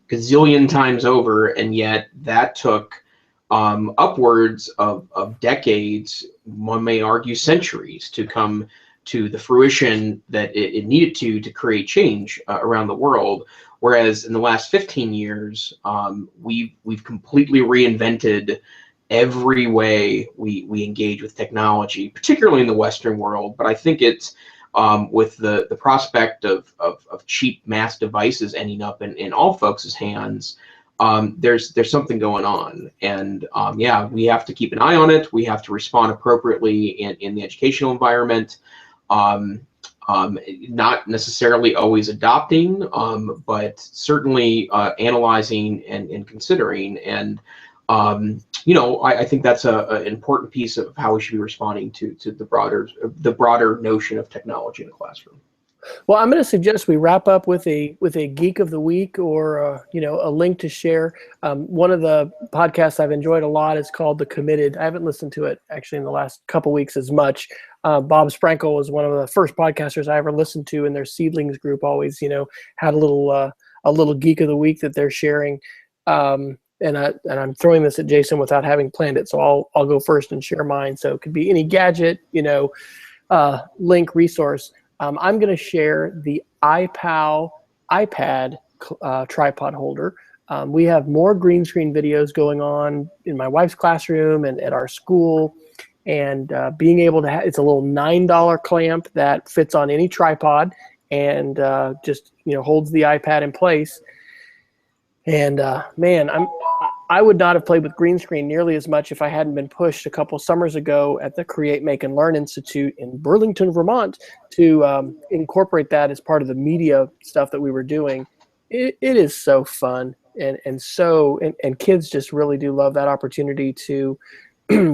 S2: gazillion times over, and yet that took upwards of decades, one may argue centuries, to come to the fruition that it needed to create change around the world. Whereas in the last 15 years, we've completely reinvented every way we engage with technology, particularly in the Western world. But I think it's with the prospect of cheap mass devices ending up in all folks' hands, there's something going on. And yeah, we have to keep an eye on it. We have to respond appropriately in the educational environment. Not necessarily always adopting, but certainly analyzing and considering. And I think that's an important piece of how we should be responding to the broader notion of technology in the classroom.
S1: Well, I'm going to suggest we wrap up with a geek of the week, or a link to share. One of the podcasts I've enjoyed a lot is called The Committed. I haven't listened to it actually in the last couple weeks as much. Bob Sprankle was one of the first podcasters I ever listened to, and their Seedlings group always had a little geek of the week that they're sharing. And I'm throwing this at Jason without having planned it, so I'll go first and share mine. So it could be any gadget, link, resource. I'm going to share the iPad tripod holder. We have more green screen videos going on in my wife's classroom and at our school, and being able to it's a little $9 clamp that fits on any tripod and just holds the iPad in place. And man, I would not have played with green screen nearly as much if I hadn't been pushed a couple summers ago at the Create, Make, and Learn Institute in Burlington, Vermont, to incorporate that as part of the media stuff that we were doing. It is so fun, and kids just really do love that opportunity to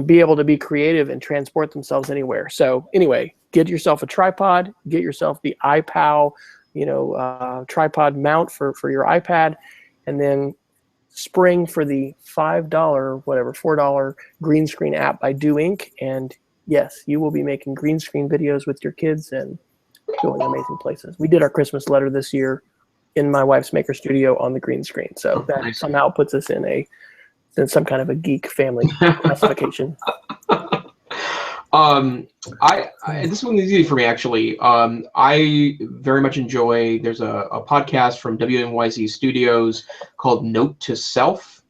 S1: be able to be creative and transport themselves anywhere. So anyway, get yourself a tripod, get yourself the iPow, tripod mount for your iPad, and then spring for the $5, $4 green screen app by Do Inc. And yes, you will be making green screen videos with your kids and going amazing places. We did our Christmas letter this year in my wife's maker studio on the green screen. So that somehow puts us in some kind of a geek family classification.
S2: This one is easy for me, actually. I very much enjoy, there's a podcast from WNYZ Studios called Note to Self,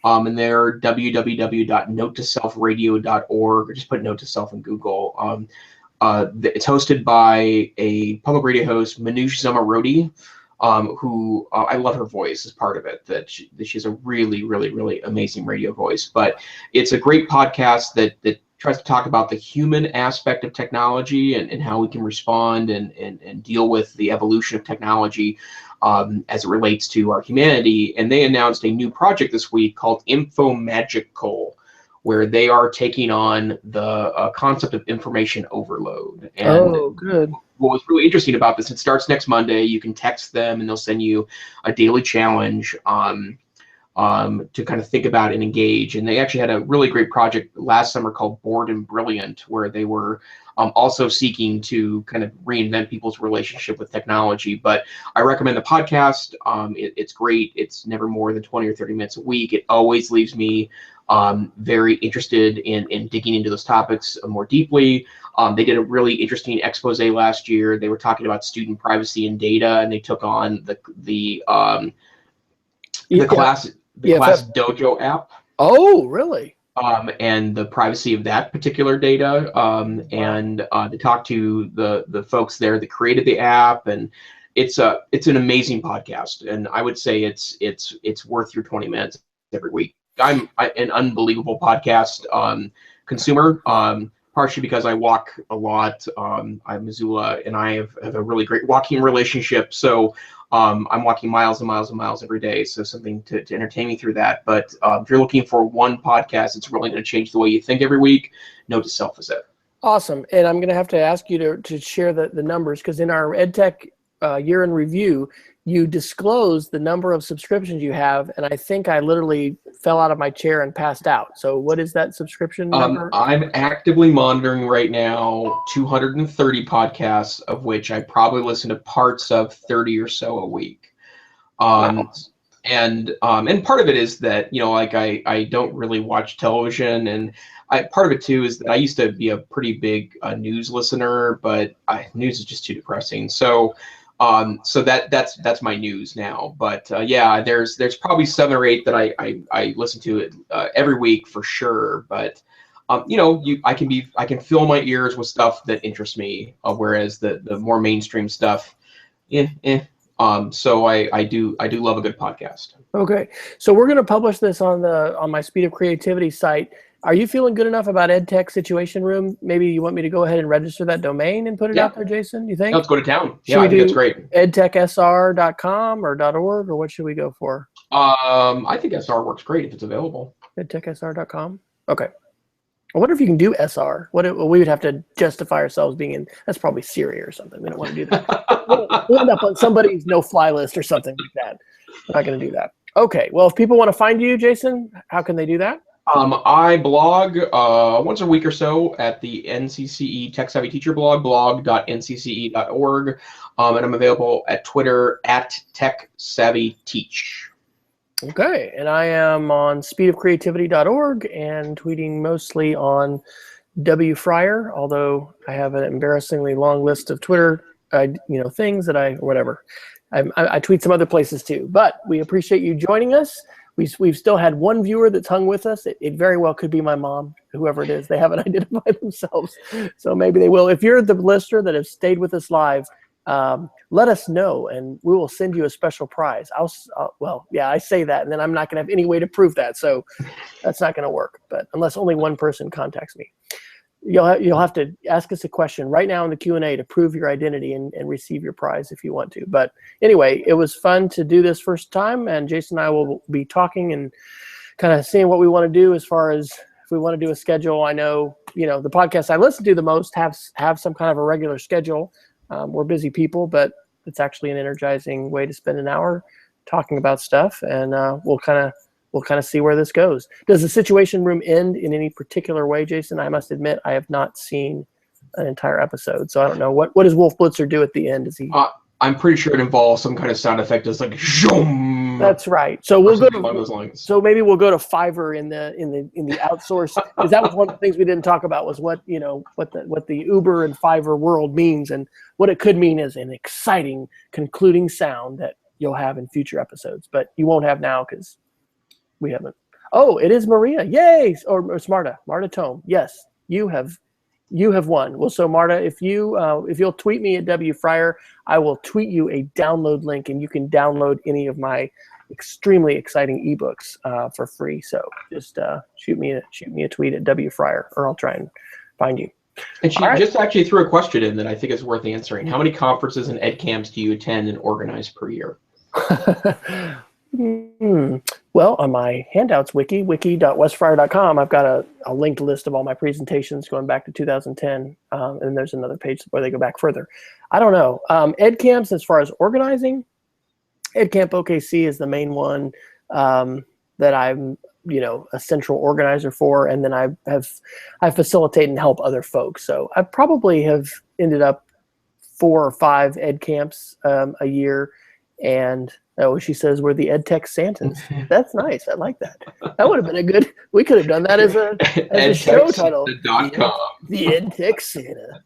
S2: and they're www.notetoselfradio.org, or just put Note to Self in Google. It's hosted by a public radio host, Manoush Zomorodi, who I love her voice as part of it, that she has a really, really, really amazing radio voice. But it's a great podcast that tries to talk about the human aspect of technology and how we can respond and deal with the evolution of technology as it relates to our humanity. And they announced a new project this week called Infomagical, where they are taking on the concept of information overload. And
S1: good.
S2: What was really interesting about this, it starts next Monday. You can text them and they'll send you a daily challenge to kind of think about and engage. And they actually had a really great project last summer called Bored and Brilliant, where they were also seeking to kind of reinvent people's relationship with technology. But I recommend the podcast. It's great. It's never more than 20 or 30 minutes a week. It always leaves me very interested in digging into those topics more deeply. They did a really interesting expose last year. They were talking about student privacy and data, and they took on the Class Dojo app.
S1: Oh, really?
S2: And the privacy of that particular data, and to talk to the folks there that created the app, and it's an amazing podcast, and I would say it's worth your 20 minutes every week. I'm an unbelievable podcast consumer, partially because I walk a lot. I'm Missoula, and I have a really great walking relationship, so I'm walking miles and miles and miles every day, so something to entertain me through that. But if you're looking for one podcast that's really going to change the way you think every week, Note to Self is it.
S1: Awesome. And I'm going to have to ask you to share the numbers, because in our EdTech year in review, you disclosed the number of subscriptions you have, and I think I literally fell out of my chair and passed out. So what is that subscription number?
S2: I'm actively monitoring right now 230 podcasts, of which I probably listen to parts of 30 or so a week.
S1: Wow.
S2: And part of it is that, I don't really watch television, and part of it too is that I used to be a pretty big news listener, but news is just too depressing. So So that's my news now. But yeah, there's probably 7 or 8 that I listen to every week for sure. But I can fill my ears with stuff that interests me, whereas the more mainstream stuff, so I do love a good podcast.
S1: Okay, so we're going to publish this on my Speed of Creativity site. Are you feeling good enough about EdTech Situation Room? Maybe you want me to go ahead and register that domain and put it out there, Jason? You think?
S2: Let's go to town.
S1: Should
S2: I think that's great.
S1: edtechsr.com or .org, or what should we go for?
S2: I think SR works great if it's available.
S1: edtechsr.com. Okay. I wonder if you can do SR. We would have to justify ourselves being in. That's probably Syria or something. We don't want to do that. We'll end up on somebody's no-fly list or something like that. We're not going to do that. Okay. Well, if people want to find you, Jason, how can they do that?
S2: I blog once a week or so at the NCCE Tech Savvy Teacher blog.ncce.org, and I'm available at Twitter at Tech Savvy Teach.
S1: Okay, and I am on speedofcreativity.org and tweeting mostly on W Fryer, although I have an embarrassingly long list of Twitter, things that I tweet some other places too. But we appreciate you joining us. We've still had one viewer that's hung with us. It very well could be my mom, whoever it is. They haven't identified themselves, so maybe they will. If you're the listener that has stayed with us live, let us know, and we will send you a special prize. I say that, and then I'm not going to have any way to prove that, so that's not going to work. But unless only one person contacts me, you'll have to ask us a question right now in the Q&A to prove your identity and receive your prize if you want to. But anyway, it was fun to do this first time, and Jason and I will be talking and kind of seeing what we want to do as far as if we want to do a schedule. I know, the podcasts I listen to the most have some kind of a regular schedule. We're busy people, but it's actually an energizing way to spend an hour talking about stuff, and we'll kind of see where this goes. Does the Situation Room end in any particular way, Jason? I must admit I have not seen an entire episode, so I don't know. What does Wolf Blitzer do at the end? Is he?
S2: I'm pretty sure it involves some kind of sound effect. It's like zoom.
S1: That's right. So we'll go
S2: along those lines.
S1: So maybe we'll go to Fiverr in the outsource, because that was one of the things we didn't talk about, was what the Uber and Fiverr world means, and what it could mean as an exciting concluding sound that you'll have in future episodes, but you won't have now because we haven't. Oh, it is Maria. Yay! Or it's Marta Tome. Yes, you have won. Well, so Marta, if you'll tweet me at WFryer, I will tweet you a download link, and you can download any of my extremely exciting ebooks for free. So just shoot me a tweet at WFryer, or I'll try and find you.
S2: And she just actually threw a question in that I think is worth answering. How many conferences and ed camps do you attend and organize per year?
S1: Well, on my handouts wiki.westfryer.com, I've got a linked list of all my presentations going back to 2010, and there's another page where they go back further. I don't know. Ed camps, as far as organizing, Ed Camp OKC is the main one that I'm a central organizer for, and then I facilitate and help other folks. So I probably have ended up 4 or 5 ed camps a year, and she says we're the EdTech Santas. That's nice. I like that. That would have been a good. We could have done that as a show title.
S2: The
S1: EdTech Santa.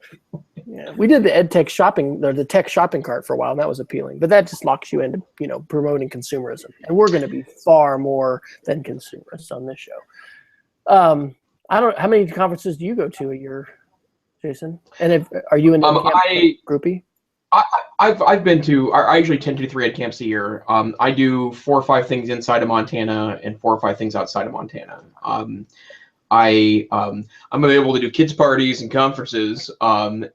S1: Yeah, we did the EdTech shopping, or the tech shopping cart for a while, and that was appealing. But that just locks you into promoting consumerism, and we're going to be far more than consumerists on this show. How many conferences do you go to a year, Jason? And are you in groupie?
S2: I've been to. I usually tend to do 3 ed camps a year. I do 4 or 5 things inside of Montana and 4 or 5 things outside of Montana. I'm able to do kids parties and conferences, and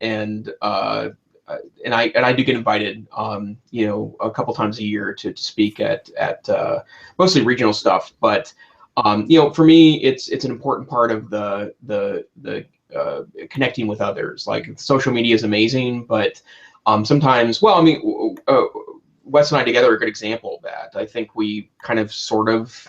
S2: I do get invited, a couple times a year to speak at mostly regional stuff. But for me, it's an important part of the connecting with others. Like, social media is amazing, but sometimes, Wes and I together are a good example of that. I think we kind of sort of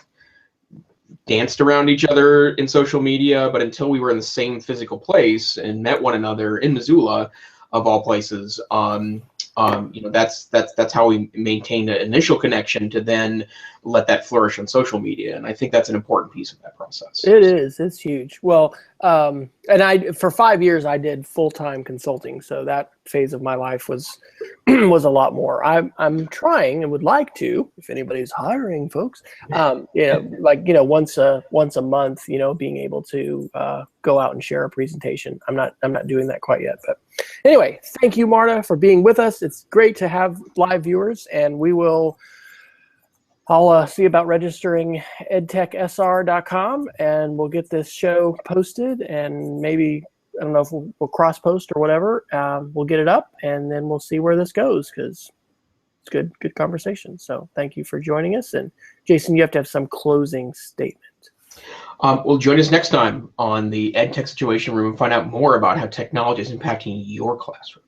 S2: danced around each other in social media, but until we were in the same physical place and met one another in Missoula, of all places, that's how we maintained an initial connection to then let that flourish on social media. And I think that's an important piece of that process.
S1: It is. It's huge. Well, and for 5 years I did full-time consulting, so that phase of my life was was a lot more. I'm trying and would like to, if anybody's hiring, folks, once a month, being able to go out and share a presentation. I'm not doing that quite yet, but anyway, thank you, Marta, for being with us. It's great to have live viewers, and I'll see about registering edtechsr.com, and we'll get this show posted, and maybe, I don't know if we'll cross post or whatever. We'll get it up, and then we'll see where this goes, because it's good conversation. So thank you for joining us. And Jason, you have to have some closing statement.
S2: Well, join us next time on the EdTech Situation Room and find out more about how technology is impacting your classroom.